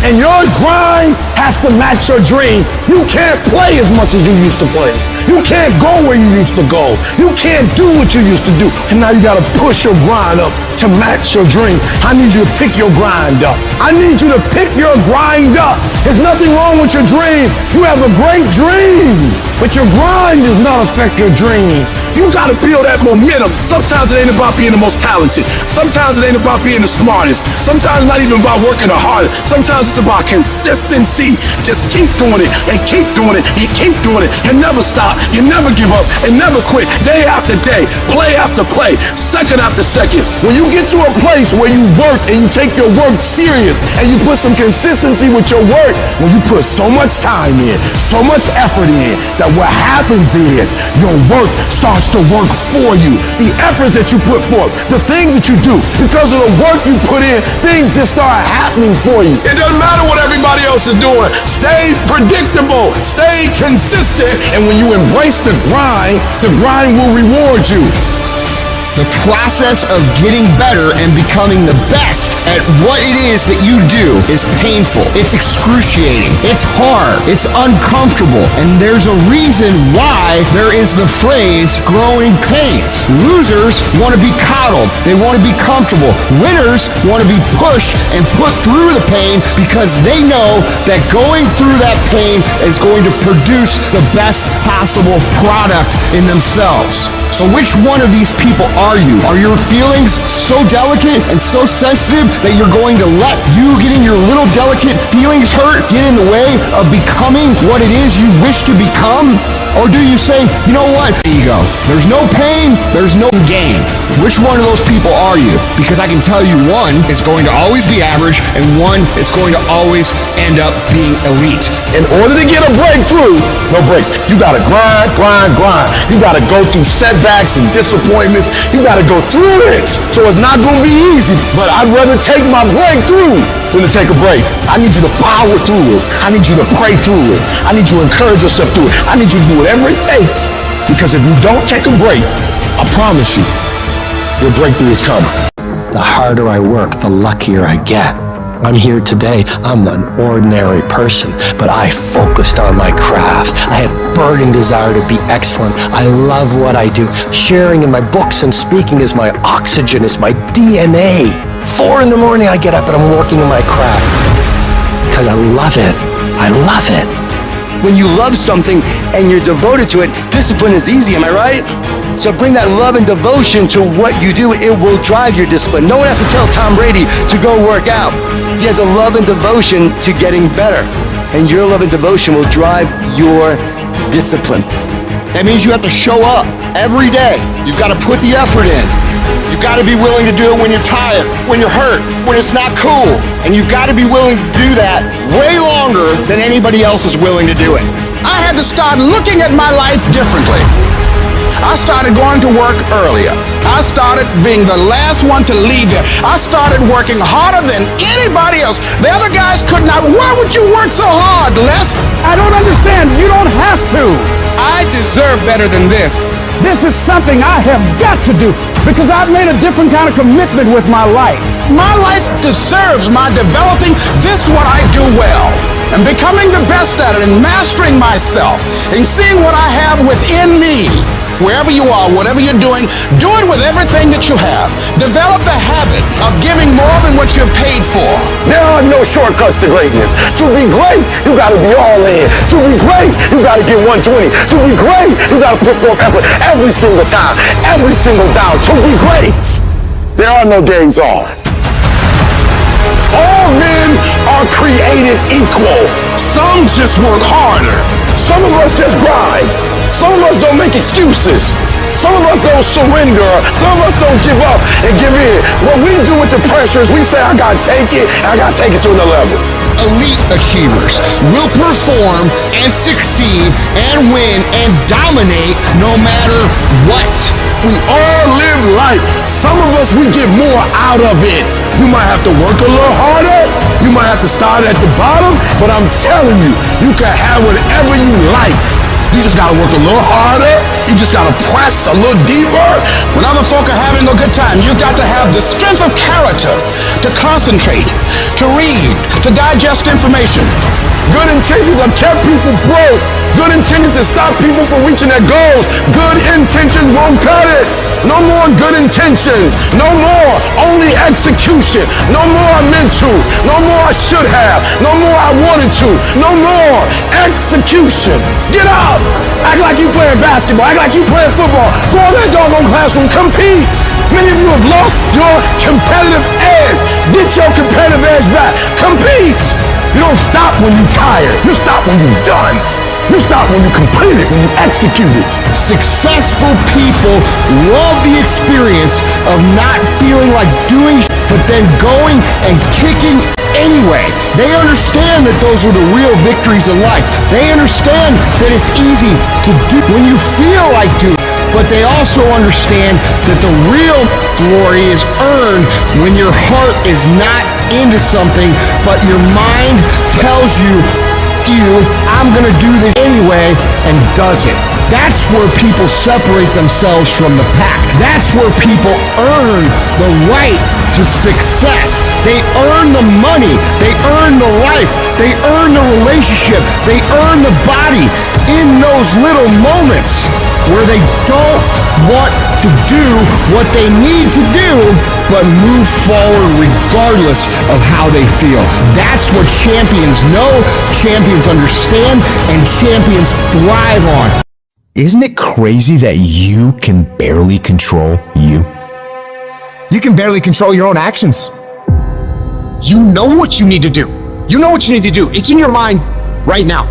Speaker 4: And your grind has to match your dream. You can't play as much as you used to play. You can't go where you used to go. You can't do what you used to do. And now you gotta push your grind up to match your dream. I need you to pick your grind up. I need you to pick your grind up. There's nothing wrong with your dream. You have a great dream, but your grind does not affect your dream. You gotta build that momentum. Sometimes it ain't about being the most talented. Sometimes it ain't about being the smartest. Sometimes it's not even about working the hardest. Sometimes it's about consistency. Just keep doing it and keep doing it and keep doing it and never stop. You never give up and never quit. Day after day, play after play, second after second. When you get to a place where you work and you take your work serious and you put some consistency with your work, when you put so much time in, so much effort in, that what happens is your work starts to work for you. The effort that you put forth, the things that you do, because of the work you put in, things just start happening for you. It doesn't matter what everybody else is doing. Stay predictable. Stay consistent. And when you embrace the grind will reward you.
Speaker 7: The process of getting better and becoming the best at what it is that you do is painful. It's excruciating. It's hard. It's uncomfortable. And there's a reason why there is the phrase growing pains. Losers want to be coddled. They want to be comfortable. Winners want to be pushed and put through the pain because they know that going through that pain is going to produce the best possible product in themselves. So which one of these people are you? Are your feelings so delicate and so sensitive that you're going to let you getting your little delicate feelings hurt get in the way of becoming what it is you wish to become? Or do you say, you know what, ego, there's no pain, there's no gain? Which one of those people are you? Because I can tell you one is going to always be average and one is going to always end up being elite.
Speaker 4: In order to get a breakthrough, no breaks. You gotta grind. You gotta go through setbacks and disappointments. You gotta go through it. So it's not gonna be easy, but I'd rather take my breakthrough than to take a break. I need you to power through it. I need you to pray through it. I need you to encourage yourself through it. I need you to do whatever it takes. Because if you don't take a break, I promise you, your breakthrough is coming.
Speaker 3: The harder I work, the luckier I get. I'm here today. I'm an ordinary person, but I focused on my craft. I had burning desire to be excellent. I love what I do. Sharing in my books and speaking is my oxygen, is my DNA. 4 in the morning I get up and I'm working on my craft because I love it. I love it.
Speaker 21: When you love something and you're devoted to it, discipline is easy, am I right? So bring that love and devotion to what you do. It will drive your discipline. No one has to tell Tom Brady to go work out. He has a love and devotion to getting better. And your love and devotion will drive your discipline.
Speaker 7: That means you have to show up every day. You've got to put the effort in.
Speaker 4: You gotta be willing to do it when you're tired, when you're hurt, when it's not cool. And you've gotta be willing to do that way longer than anybody else is willing to do it.
Speaker 11: I had to start looking at my life differently. I started going to work earlier. I started being the last one to leave there. I started working harder than anybody else. The other guys could not. Why would you work so hard, Les?
Speaker 20: I don't understand. You don't have to.
Speaker 8: I deserve better than this.
Speaker 20: This is something I have got to do because I've made a different kind of commitment with my life.
Speaker 11: My life deserves my developing this what I do well and becoming the best at it and mastering myself and seeing what I have within me. Wherever you are, whatever you're doing, do it with everything that you have. Develop the habit of giving more than what you're paid for.
Speaker 4: There are no shortcuts to greatness. To be great, you gotta be all in. To be great, you gotta get 120. To be great, you gotta put more effort every single time, every single down. To be great, there are no days off. All men are created equal. Some just work harder. Some of us just grind. Some of us don't make excuses. Some of us don't surrender. Some of us don't give up and give in. What we do with the pressure is we say, I gotta take it, and I gotta take it to another level.
Speaker 7: Elite achievers will perform and succeed and win and dominate no matter what.
Speaker 4: We all live life. Some of us, we get more out of it. You might have to work a little harder. You might have to start at the bottom, but I'm telling you, you can have whatever you like. You just gotta work a little harder. You just gotta press a little deeper.
Speaker 11: When other folk are having a good time, you've got to have the strength of character to concentrate, to read, to digest information.
Speaker 4: Good intentions have kept people broke. Good intentions have stopped people from reaching their goals. Good intentions won't cut it. No more good intentions. No more only execution. No more I meant to. No more I should have. No more I wanted to. No more execution. Get up. Act like you playing basketball. Act like you playing football. Go in that doggone classroom. Compete. Many of you have lost your competitive edge. Get your competitive edge back. Compete. You don't stop when you're tired. You stop when you're done. You stop when you complete it, when you execute it.
Speaker 7: Successful people love the experience of not feeling like doing but then going and kicking anyway. They understand that those are the real victories in life. They understand that it's easy to do when you feel like doing, but they also understand that the real glory is earned when your heart is not into something, but your mind tells you, I'm gonna do this anyway, and does it. That's where people separate themselves from the pack. That's where people earn the right to success. They earn the money. They earn the life. They earn the relationship. They earn the body in those little moments where they don't want to do what they need to do, but move forward regardless of how they feel. That's what champions know, champions understand, and champions thrive on.
Speaker 12: Isn't it crazy that you can barely control you? You can barely control your own actions. You know what you need to do. You know what you need to do. It's in your mind right now,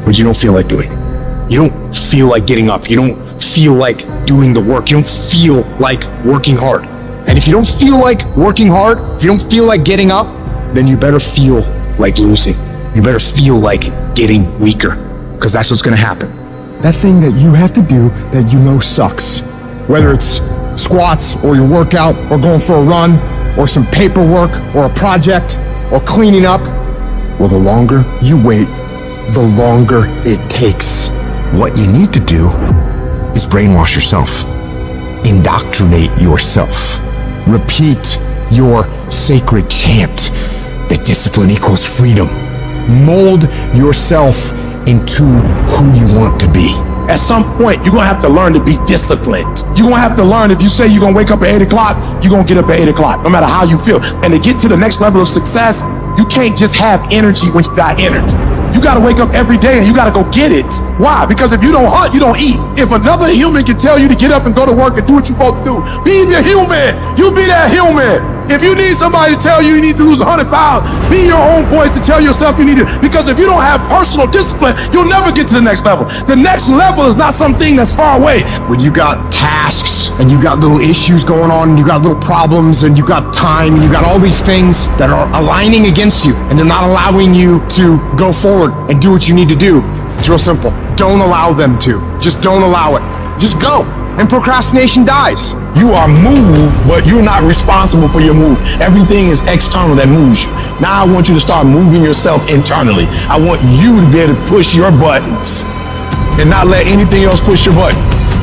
Speaker 12: but you don't feel like doing it. You don't feel like getting up. You don't feel like doing the work. You don't feel like working hard. And if you don't feel like working hard, if you don't feel like getting up, then you better feel like losing. You better feel like getting weaker, because that's what's gonna happen. That thing that you have to do that you know sucks, whether it's squats or your workout or going for a run or some paperwork or a project or cleaning up, well, the longer you wait, the longer it takes. What you need to do is brainwash yourself, indoctrinate yourself, repeat your sacred chant that discipline equals freedom. Mold yourself into who you want to be.
Speaker 4: At some point, you're gonna have to learn to be disciplined. You're gonna have to learn, if you say you're gonna wake up at 8 o'clock, you're gonna get up at 8 o'clock, no matter how you feel. And to get to the next level of success, you can't just have energy when you got energy. You gotta wake up every day and you gotta go get it. Why? Because if you don't hunt, you don't eat. If another human can tell you to get up and go to work and do what you're supposed to do, be the human. You be that human.
Speaker 14: If you need somebody to tell you you need to lose 100 pounds, be your own voice to tell yourself you need to. Because if you don't have personal discipline, you'll never get to the next level. The next level is not something that's far away.
Speaker 4: When you got tasks and you got little issues going on and you got little problems and you got time and you got all these things that are aligning against you and they're not allowing you to go forward and do what you need to do, it's real simple. Don't allow them to. Just don't allow it. Just go. And procrastination dies.
Speaker 7: You are moved, but you're not responsible for your move. Everything is external that moves you. Now I want you to start moving yourself internally. I want you to be able to push your buttons and not let anything else push your buttons.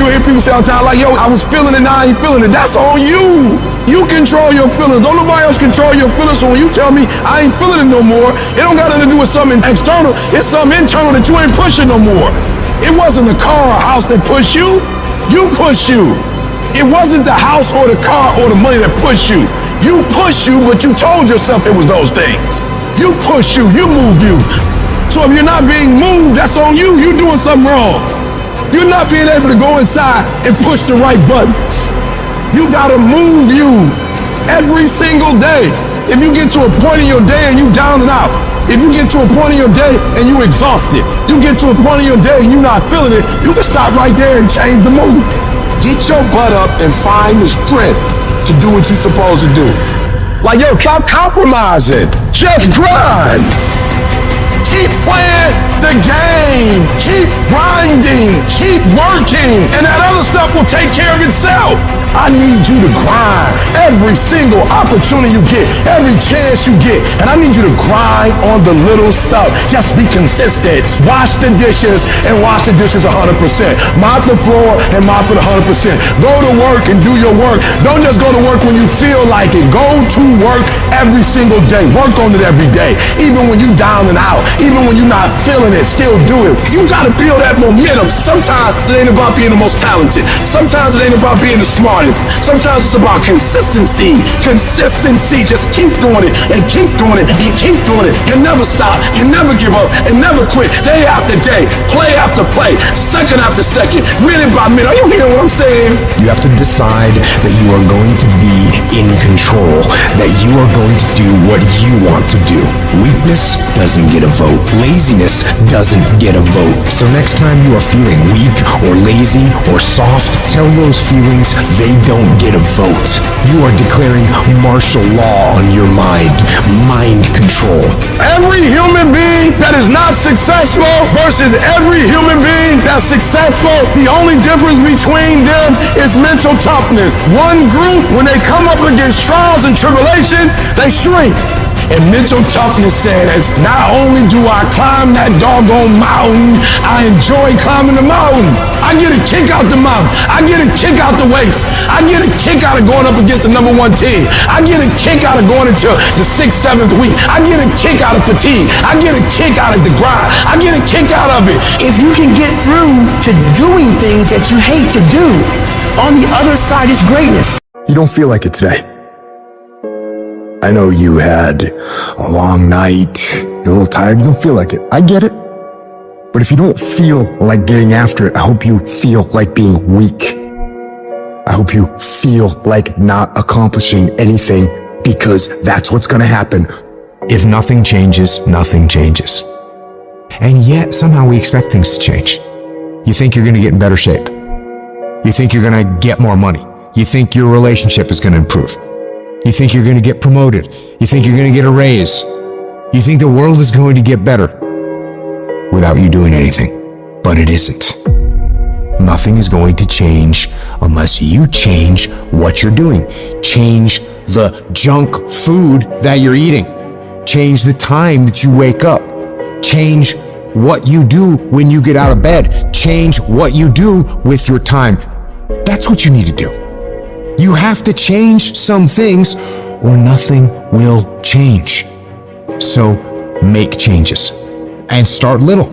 Speaker 7: You hear people say all the time like, yo, I was feeling it, now I ain't feeling it. That's on you. You control your feelings. Don't nobody else control your feelings. So when you tell me I ain't feeling it no more, it don't got nothing to do with something external. It's something internal that you ain't pushing no more. It wasn't the car or house that pushed you. You push you. It wasn't the house or the car or the money that pushed you. You push you, but you told yourself it was those things. You push you. You move you. So if you're not being moved, that's on you. You're doing something wrong. You're not being able to go inside and push the right buttons. You gotta move you every single day. If you get to a point in your day and you down and out, if you get to a point in your day and you exhausted, you get to a point in your day and you're not feeling it, you can stop right there and change the mood. Get your butt up and find the strength to do what you're supposed to do. Like, yo, stop compromising. Just grind. Keep playing the game. Keep grinding. Keep working. And that other stuff will take care of itself. I need you to grind every single opportunity you get, every chance you get. And I need you to grind on the little stuff. Just be consistent. Wash the dishes and wash the dishes 100%. Mop the floor and mop it 100%. Go to work and do your work. Don't just go to work when you feel like it. Go to work every single day. Work on it every day. Even when you down and out, even when you're not feeling it, still do it. You gotta build that momentum. Sometimes it ain't about being the most talented. Sometimes it ain't about being the smartest. Sometimes it's about consistency. Consistency. Just keep doing it and keep doing it and keep doing it and never stop and never give up and never quit. Day after day, play after play, second after second, minute by minute. Are you hearing what I'm saying?
Speaker 1: You have to decide that you are going to be in control, that you are going to do what you want to do. Weakness doesn't get a vote. Laziness doesn't get a vote. So next time you are feeling weak or lazy or soft, tell those feelings they don't get a vote. You are declaring martial law on your mind. Mind control.
Speaker 7: Every human being that is not successful versus every human being that's successful, the only difference between them is mental toughness. One group, when they come up against trials and tribulation, they shrink.
Speaker 14: And mental toughness says, not only do I climb that doggone mountain, I enjoy climbing the mountain. I get a kick out the mountain. I get a kick out the weights. I get a kick out of going up against the number one team. I get a kick out of going into the 6th, 7th week. I get a kick out of fatigue. I get a kick out of the grind. I get a kick out of it.
Speaker 21: If you can get through to doing things that you hate to do, on the other side is greatness.
Speaker 1: You don't feel like it today. I know you had a long night, you're a little tired, you don't feel like it. I get it. But if you don't feel like getting after it, I hope you feel like being weak. I hope you feel like not accomplishing anything, because that's what's gonna happen. If nothing changes, nothing changes. And yet, somehow we expect things to change. You think you're gonna get in better shape. You think you're gonna get more money. You think your relationship is gonna improve. You think you're going to get promoted. You think you're going to get a raise. You think the world is going to get better without you doing anything. But it isn't. Nothing is going to change unless you change what you're doing. Change the junk food that you're eating. Change the time that you wake up. Change what you do when you get out of bed. Change what you do with your time. That's what you need to do. You have to change some things or nothing will change. So make changes and start little.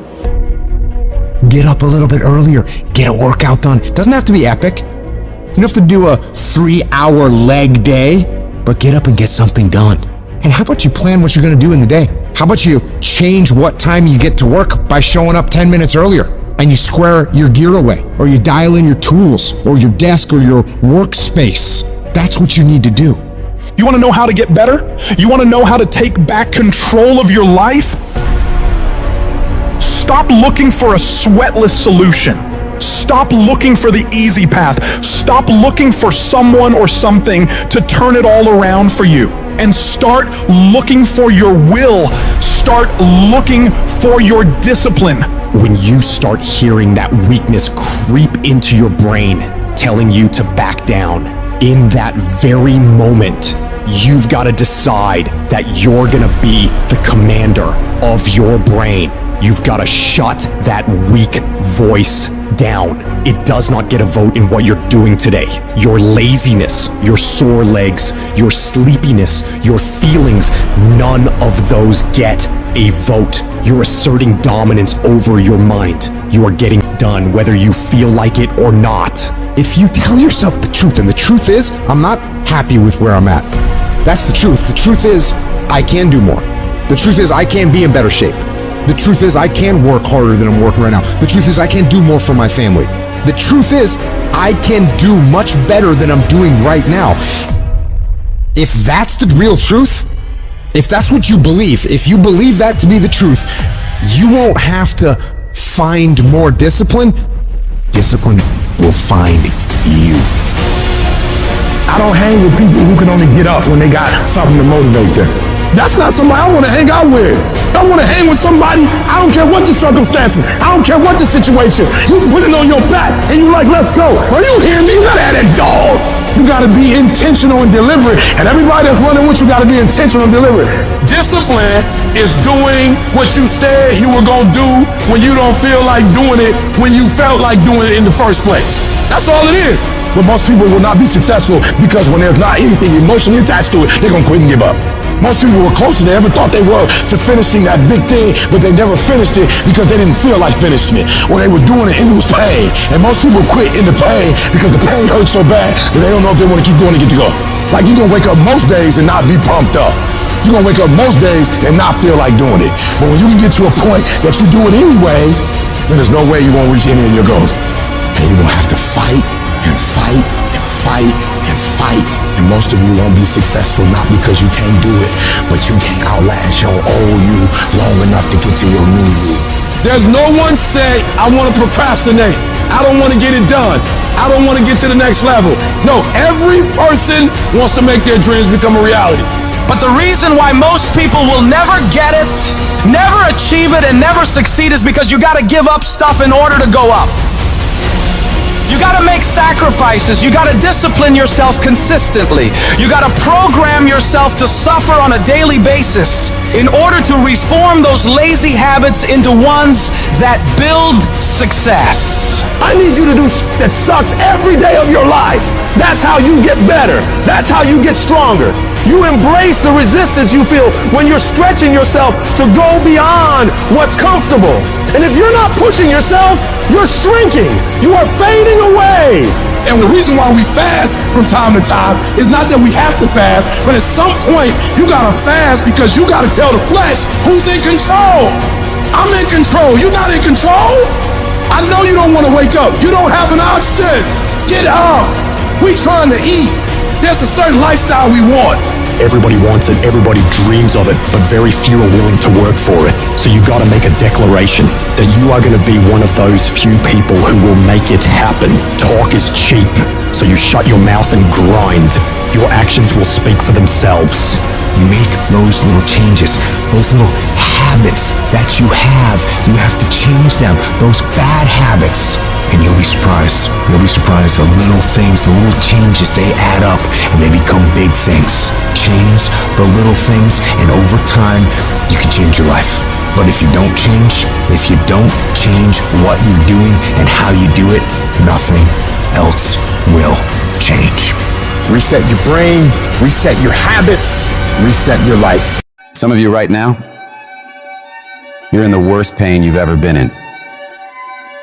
Speaker 1: Get up a little bit earlier. Get a workout done. Doesn't have to be epic. You don't have to do a 3-hour leg day, but get up and get something done. And how about you plan what you're going to do in the day? How about you change what time you get to work by showing up 10 minutes earlier? And you square your gear away, or you dial in your tools, or your desk, or your workspace.
Speaker 12: That's what you need to do.
Speaker 13: You want to know how to get better? You want to know how to take back control of your life? Stop looking for a sweatless solution. Stop looking for the easy path. Stop looking for someone or something to turn it all around for you. And start looking for your will. Start looking for your discipline.
Speaker 1: When you start hearing that weakness creep into your brain, telling you to back down, in that very moment, you've got to decide that you're gonna be the commander of your brain. You've got to shut that weak voice down. It does not get a vote in what you're doing today. Your laziness, your sore legs, your sleepiness, your feelings, none of those get a vote. You're asserting dominance over your mind. You are getting done whether you feel like it or not.
Speaker 12: If you tell yourself the truth, and the truth is, I'm not happy with where I'm at. That's the truth. The truth is, I can do more. The truth is, I can be in better shape. The truth is, I can work harder than I'm working right now. The truth is, I can do more for my family. The truth is, I can do much better than I'm doing right now. If that's the real truth, if that's what you believe, if you believe that to be the truth, you won't have to find more discipline. Discipline will find you.
Speaker 14: I don't hang with people who can only get up when they got something to motivate them. That's not somebody I want to hang out with. I want to hang with somebody, I don't care what the circumstances, I don't care what the situation. You put it on your back and you like, let's go. Are you hearing me? You gotta have that dog. You gotta be intentional and deliberate. And everybody that's running with you gotta be intentional and deliberate. Discipline is doing what you said you were gonna do when you don't feel like doing it when you felt like doing it in the first place. That's all it is. But most people will not be successful because when there's not anything emotionally attached to it, they're gonna quit and give up. Most people were closer than they ever thought they were to finishing that big thing, but they never finished it because they didn't feel like finishing it, or they were doing it and it was pain. And most people quit in the pain because the pain hurts so bad that they don't know if they want to keep going to get to go. Like, you're gonna wake up most days and not be pumped up. You're gonna wake up most days and not feel like doing it. But when you can get to a point that you do it anyway, then there's no way you won't reach any of your goals. And you're gonna have to fight and fight and fight and fight. And most of you won't be successful not because you can't do it, but you can't outlast your old you long enough to get to your new you. There's no one say, I want to procrastinate. I don't want to get it done. I don't want to get to the next level. No, every person wants to make their dreams become a reality.
Speaker 20: But the reason why most people will never get it, never achieve it, and never succeed is because you gotta give up stuff in order to go up. You gotta make sacrifices. You gotta discipline yourself consistently. You gotta program yourself to suffer on a daily basis in order to reform those lazy habits into ones that build success.
Speaker 14: I need you to do that sucks every day of your life. That's how you get better. That's how you get stronger. You embrace the resistance you feel when you're stretching yourself to go beyond what's comfortable. And if you're not pushing yourself, you're shrinking. You are fading away.
Speaker 2: And the reason why we fast from time to time is not that we have to fast, but at some point you gotta fast because you gotta tell the flesh who's in control. I'm in control. You're not in control. I know you don't want to wake up. You don't have an option. Get up. We trying to eat. There's a certain lifestyle we want.
Speaker 1: Everybody wants it, everybody dreams of it, but very few are willing to work for it. So you gotta make a declaration that you are gonna be one of those few people who will make it happen. Talk is cheap, so you shut your mouth and grind. Your actions will speak for themselves.
Speaker 12: You make those little changes, those little habits that you have to change them, those bad habits. And you'll be surprised. You'll be surprised. The little things, the little changes, they add up and they become big things. Change the little things, and over time, you can change your life. But if you don't change what you're doing and how you do it, nothing else will change. Reset your brain, reset your habits, reset your life.
Speaker 17: Some of you right now, you're in the worst pain you've ever been in.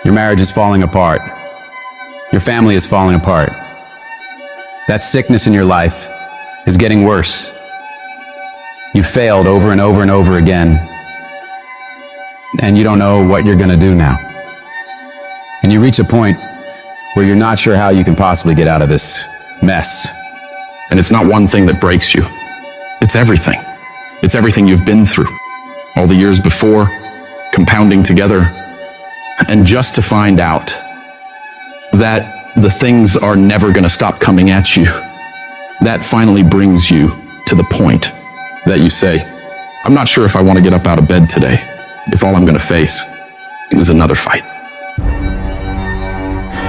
Speaker 17: Your marriage is falling apart. Your family is falling apart. That sickness in your life is getting worse. You've failed over and over and over again, and you don't know what you're gonna do now. And you reach a point where you're not sure how you can possibly get out of this mess.
Speaker 5: And it's not one thing that breaks you. It's everything. It's everything you've been through. All the years before, compounding together. And just to find out that the things are never going to stop coming at you, that finally brings you to the point that you say, I'm not sure if I want to get up out of bed today, if all I'm going to face is another fight.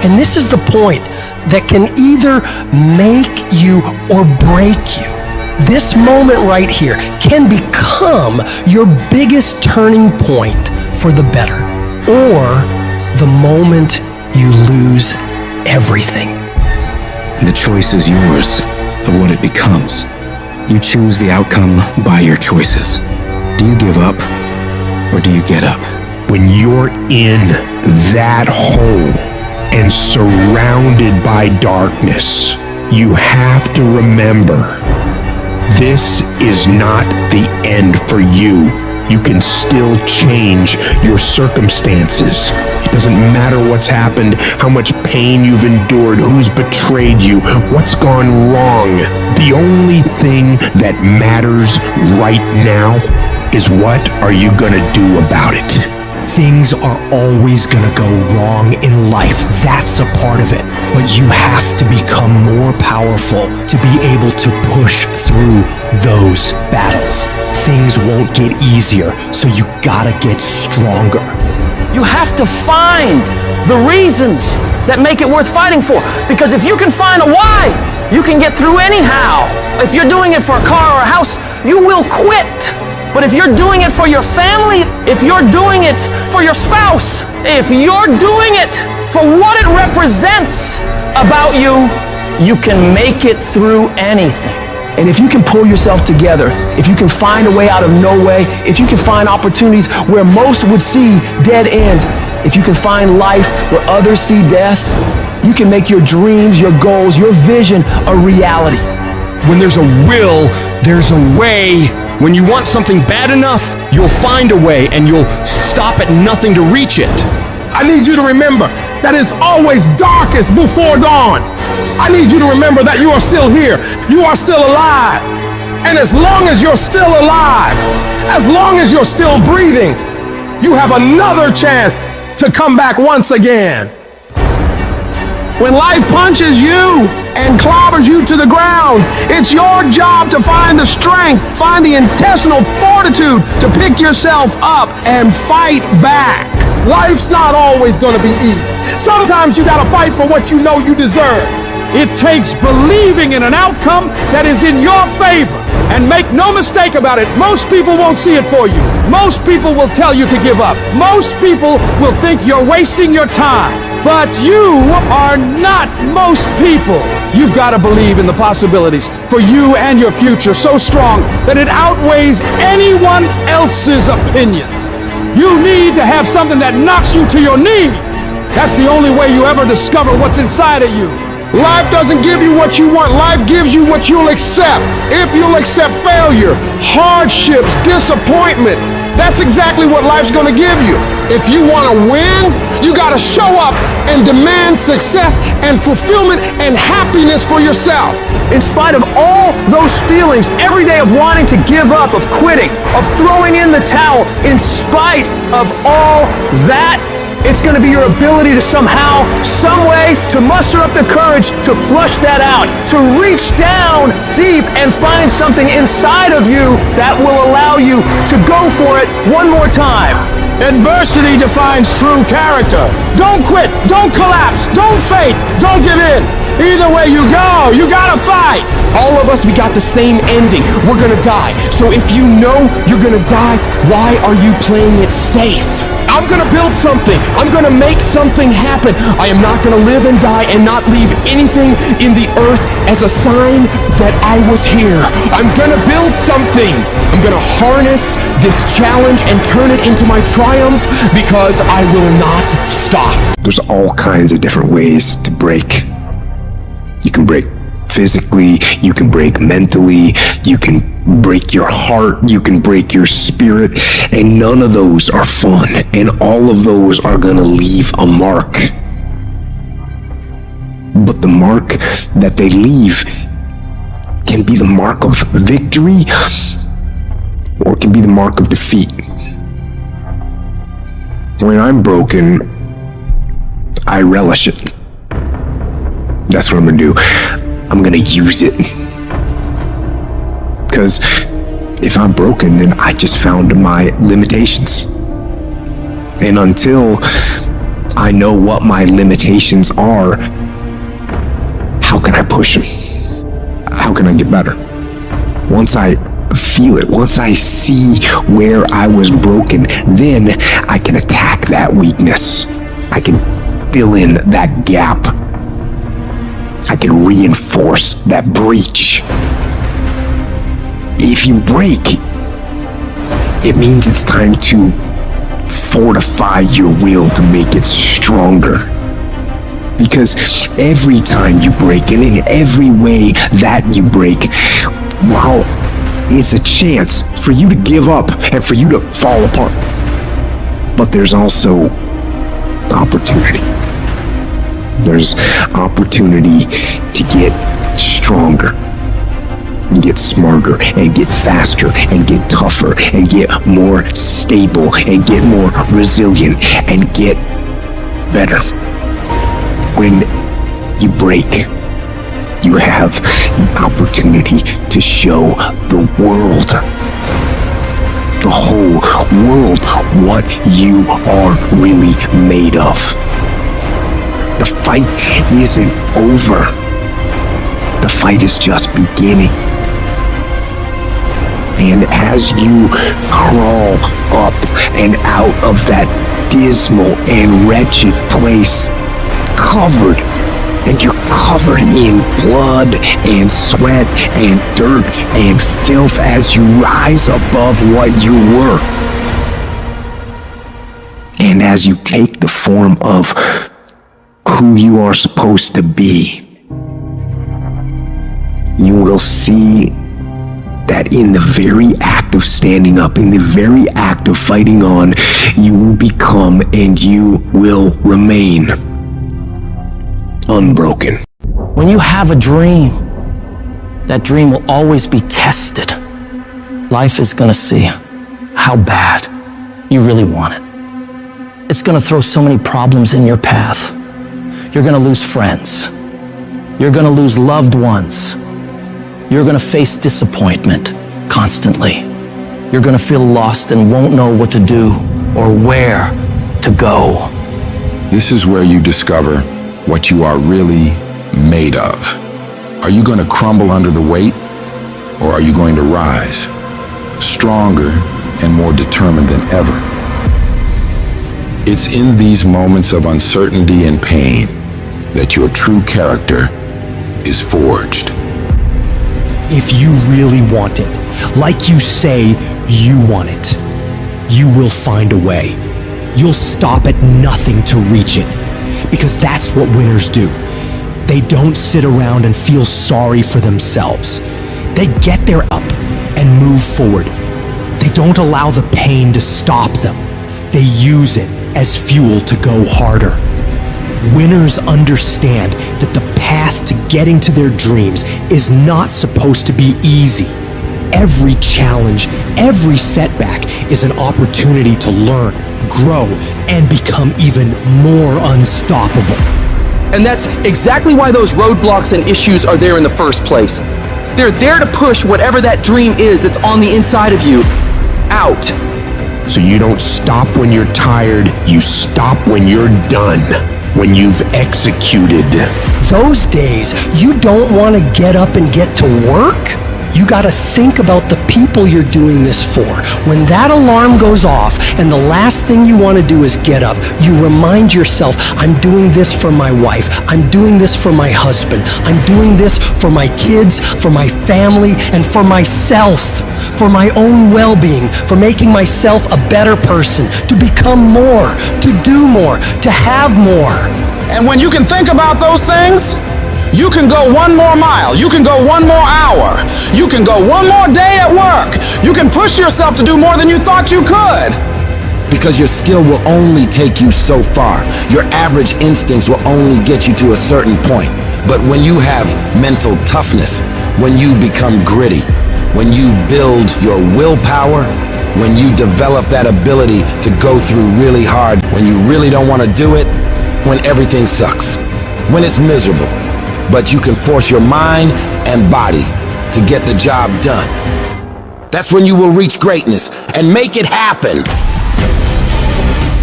Speaker 3: And this is the point that can either make you or break you. This moment right here can become your biggest turning point for the better, or the moment you lose everything.
Speaker 18: The choice is yours of what it becomes. You choose the outcome by your choices. Do you give up or do you get up?
Speaker 4: When you're in that hole and surrounded by darkness, you have to remember, this is not the end for you. You can still change your circumstances. It doesn't matter what's happened, how much pain you've endured, who's betrayed you, what's gone wrong. The only thing that matters right now is what are you gonna do about it?
Speaker 1: Things are always gonna go wrong in life. That's a part of it. But you have to become more powerful to be able to push through those battles. Things won't get easier, so you gotta get stronger.
Speaker 19: You have to find the reasons that make it worth fighting for. Because if you can find a why, you can get through anyhow. If you're doing it for a car or a house, you will quit. But if you're doing it for your family, if you're doing it for your spouse, if you're doing it for what it represents about you, you can make it through anything.
Speaker 22: And if you can pull yourself together, if you can find a way out of no way, if you can find opportunities where most would see dead ends, if you can find life where others see death, you can make your dreams, your goals, your vision a reality.
Speaker 7: When there's a will, there's a way. When you want something bad enough, you'll find a way and you'll stop at nothing to reach it.
Speaker 14: I need you to remember that it's always darkest before dawn. I need you to remember that you are still here. You are still alive. And as long as you're still alive, as long as you're still breathing, you have another chance to come back once again. When life punches you and clobbers you to the ground, it's your job to find the strength, find the intestinal fortitude to pick yourself up and fight back. Life's not always gonna be easy. Sometimes you gotta fight for what you know you deserve.
Speaker 23: It takes believing in an outcome that is in your favor. And make no mistake about it, most people won't see it for you. Most people will tell you to give up. Most people will think you're wasting your time. But you are not most people. You've got to believe in the possibilities for you and your future so strong that it outweighs anyone else's opinions. You need to have something that knocks you to your knees. That's the only way you ever discover what's inside of you.
Speaker 15: Life doesn't give you what you want. Life gives you what you'll accept. If you'll accept failure, hardships, disappointment, that's exactly what life's gonna give you. If you wanna win, you gotta show up and demand success and fulfillment and happiness for yourself.
Speaker 22: In spite of all those feelings every day of wanting to give up, of quitting, of throwing in the towel, in spite of all that, it's going to be your ability to somehow, some way, to muster up the courage to flush that out, to reach down deep and find something inside of you that will allow you to go for it one more time.
Speaker 23: Adversity defines true character. Don't quit, don't collapse, don't faint, don't give in. Either way you go, you gotta fight.
Speaker 12: All of us, we got the same ending. We're gonna die. So if you know you're gonna die, why are you playing it safe? I'm gonna build something. I'm gonna make something happen. I am not gonna live and die and not leave anything in the earth as a sign that I was here. I'm gonna build something. I'm gonna harness this challenge and turn it into my triumph because I will not stop.
Speaker 4: There's all kinds of different ways to break. You can break physically, you can break mentally, you can break your heart, you can break your spirit, and none of those are fun, and all of those are gonna leave a mark. But the mark that they leave can be the mark of victory, or it can be the mark of defeat. When I'm broken, I relish it. That's what I'm gonna do. I'm gonna use it. Because if I'm broken, then I just found my limitations. And until I know what my limitations are, how can I push them? How can I get better? Once I feel it, once I see where I was broken, then I can attack that weakness. I can fill in that gap. I can reinforce that breach. If you break, it means it's time to fortify your will to make it stronger. Because every time you break, and in every way that you break, while it's a chance for you to give up and for you to fall apart, but there's also opportunity. There's opportunity to get stronger, and get smarter, and get faster, and get tougher, and get more stable, and get more resilient, and get better. When you break, you have the opportunity to show the world, the whole world, what you are really made of. The fight isn't over. The fight is just beginning. And as you crawl up and out of that dismal and wretched place, covered, and you're covered in blood and sweat and dirt and filth as you rise above what you were. And as you take the form of who you are supposed to be, you will see that in the very act of standing up, in the very act of fighting on, you will become and you will remain unbroken.
Speaker 19: When you have a dream, that dream will always be tested. Life is gonna see how bad you really want it. It's gonna throw so many problems in your path. You're gonna lose friends. You're gonna lose loved ones. You're gonna face disappointment constantly. You're gonna feel lost and won't know what to do or where to go.
Speaker 9: This is where you discover what you are really made of. Are you going to crumble under the weight, or are you going to rise, stronger and more determined than ever? It's in these moments of uncertainty and pain that your true character is forged.
Speaker 1: If you really want it, like you say you want it, you will find a way. You'll stop at nothing to reach it. Because that's what winners do. They don't sit around and feel sorry for themselves. They get their up and move forward. They don't allow the pain to stop them. They use it as fuel to go harder. Winners understand that the path to getting to their dreams is not supposed to be easy. Every challenge, every setback is an opportunity to learn, grow, and become even more unstoppable.
Speaker 10: And that's exactly why those roadblocks and issues are there in the first place. They're there to push whatever that dream is that's on the inside of you out.
Speaker 4: So you don't stop when you're tired, you stop when you're done, when you've executed.
Speaker 3: Those days, you don't want to get up and get to work? You gotta think about the people you're doing this for. When that alarm goes off and the last thing you want to do is get up, you remind yourself, I'm doing this for my wife, I'm doing this for my husband, I'm doing this for my kids, for my family, and for myself, for my own well-being, for making myself a better person, to become more, to do more, to have more.
Speaker 11: And when you can think about those things, you can go one more mile. You can go one more hour. You can go one more day at work. You can push yourself to do more than you thought you could.
Speaker 9: Because your skill will only take you so far. Your average instincts will only get you to a certain point. But when you have mental toughness, when you become gritty, when you build your willpower, when you develop that ability to go through really hard, when you really don't want to do it, when everything sucks, when it's miserable, but you can force your mind and body to get the job done. That's when you will reach greatness and make it happen.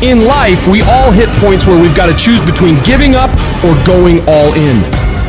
Speaker 7: In life, we all hit points where we've got to choose between giving up or going all in.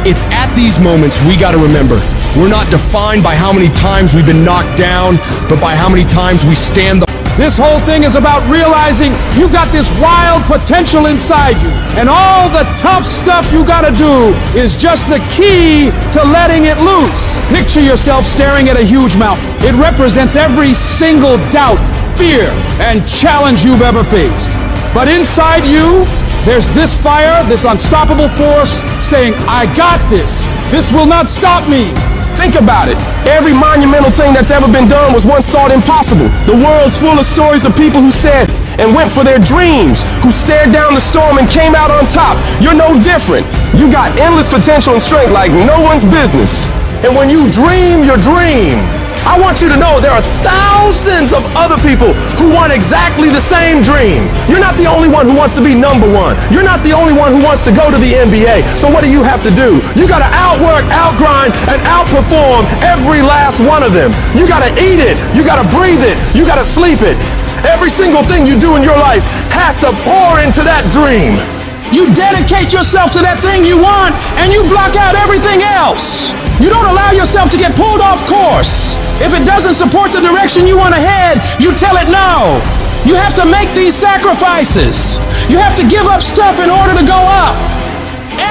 Speaker 7: It's at these moments we got to remember, we're not defined by how many times we've been knocked down, but by how many times we stand the...
Speaker 23: This whole thing is about realizing you got this wild potential inside you, and all the tough stuff you gotta do is just the key to letting it loose. Picture yourself staring at a huge mountain. It represents every single doubt, fear, and challenge you've ever faced. But inside you, there's this fire, this unstoppable force saying, I got this. This will not stop me.
Speaker 6: Think about it. Every monumental thing that's ever been done was once thought impossible. The world's full of stories of people who said and went for their dreams, who stared down the storm and came out on top. You're no different. You got endless potential and strength like no one's business.
Speaker 14: And when you dream your dream, I want you to know there are thousands of other people who want exactly the same dream. You're not the only one who wants to be number one. You're not the only one who wants to go to the NBA. So what do you have to do? You gotta outwork, outgrind, and outperform every last one of them. You gotta eat it. You gotta breathe it. You gotta sleep it. Every single thing you do in your life has to pour into that dream.
Speaker 11: You dedicate yourself to that thing you want, and you block out everything else. You don't allow yourself to get pulled off course. If it doesn't support the direction you want to head, you tell it no. You have to make these sacrifices. You have to give up stuff in order to go up.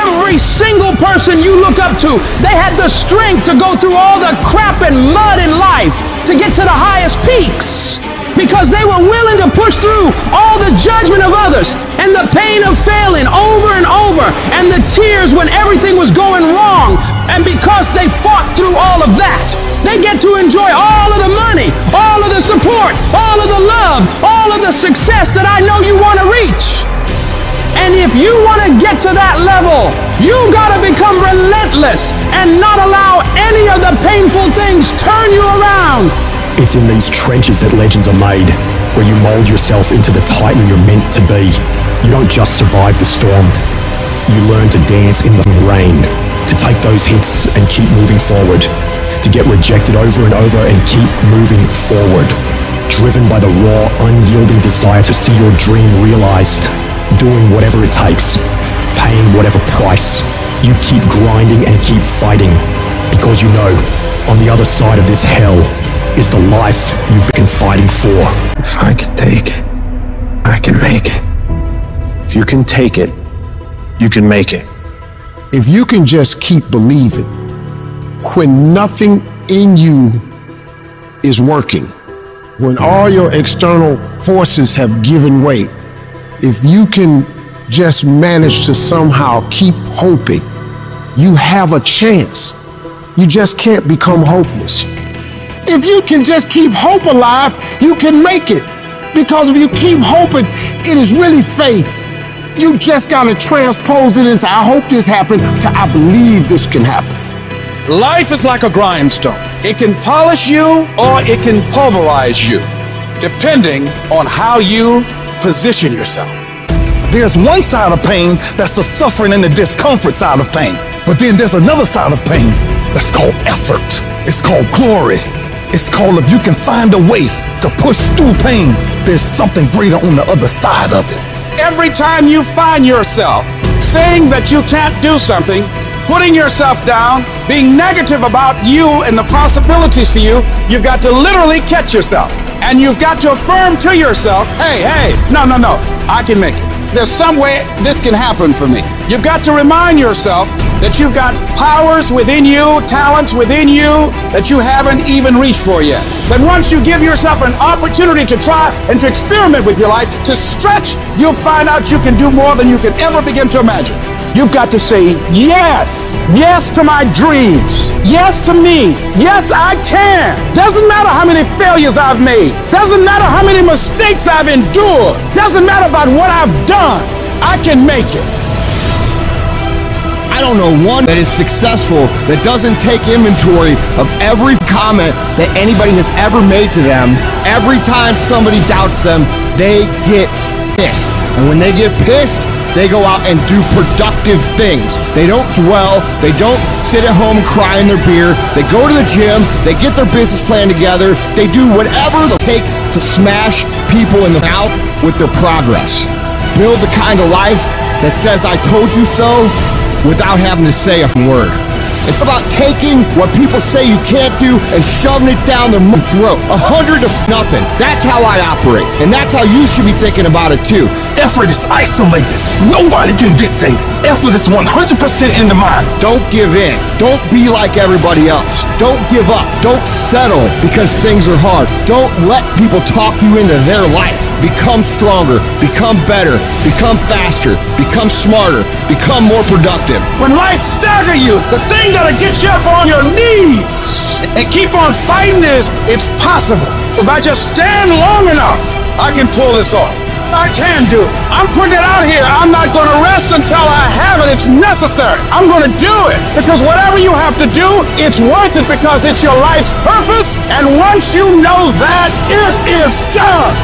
Speaker 11: Every single person you look up to, they had the strength to go through all the crap and mud in life to get to the highest peaks. Because they were willing to push through all the judgment of others and the pain of failing over and over and the tears when everything was going wrong. And because they fought through all of that, they get to enjoy all of the money, all of the support, all of the love, all of the success that I know you want to reach. And if you want to get to that level, you got to become relentless and not allow any of the painful things turn you around.
Speaker 1: It's in these trenches that legends are made, where you mold yourself into the titan you're meant to be. You don't just survive the storm. You learn to dance in the rain, to take those hits and keep moving forward, to get rejected over and over and keep moving forward. Driven by the raw, unyielding desire to see your dream realized, doing whatever it takes, paying whatever price. You keep grinding and keep fighting, because you know, on the other side of this hell, is the life you've been fighting for.
Speaker 18: If I can take it, I can make it.
Speaker 8: If you can take it, you can make it.
Speaker 15: If you can just keep believing, when nothing in you is working, when all your external forces have given way, if you can just manage to somehow keep hoping, you have a chance. You just can't become hopeless. If you can just keep hope alive, you can make it. Because if you keep hoping, it is really faith. You just gotta transpose it into I hope this happened to I believe this can happen.
Speaker 14: Life is like a grindstone. It can polish you or it can pulverize you, depending on how you position yourself.
Speaker 16: There's one side of pain that's the suffering and the discomfort side of pain. But then there's another side of pain that's called effort. It's called glory. It's called if you can find a way to push through pain, there's something greater on the other side of it.
Speaker 14: Every time you find yourself saying that you can't do something, putting yourself down, being negative about you and the possibilities for you, you've got to literally catch yourself. And you've got to affirm to yourself, hey, no, I can make it. There's some way this can happen for me. You've got to remind yourself that you've got powers within you, talents within you that you haven't even reached for yet. That once you give yourself an opportunity to try and to experiment with your life, to stretch, you'll find out you can do more than you can ever begin to imagine.
Speaker 23: You've got to say yes. Yes to my dreams. Yes to me. Yes, I can. Doesn't matter how many failures I've made. Doesn't matter how many mistakes I've endured. Doesn't matter about what I've done. I can make it.
Speaker 7: I don't know one that is successful that doesn't take inventory of every comment that anybody has ever made to them. Every time somebody doubts them, they get pissed. And when they get pissed, they go out and do productive things. They don't dwell. They don't sit at home crying their beer. They go to the gym. They get their business plan together. They do whatever it takes to smash people in the mouth with their progress. Build the kind of life that says, I told you so, without having to say a word. It's about taking what people say you can't do and shoving it down their throat. 100 to nothing. That's how I operate. And that's how you should be thinking about it too.
Speaker 16: Effort is isolated. Nobody can dictate it. Effort is 100% in the mind.
Speaker 7: Don't give in. Don't be like everybody else. Don't give up. Don't settle because things are hard. Don't let people talk you into their life. Become stronger. Become better. Become faster. Become smarter. Become more productive.
Speaker 23: When life stagger you, the thing that'll get you up on your knees and keep on fighting is, it's possible. If I just stand long enough, I can pull this off. I can do it. I'm putting it out here. I'm not going to rest until I have it. It's necessary. I'm going to do it. Because whatever you have to do, it's worth it because it's your life's purpose. And once you know that, it is done.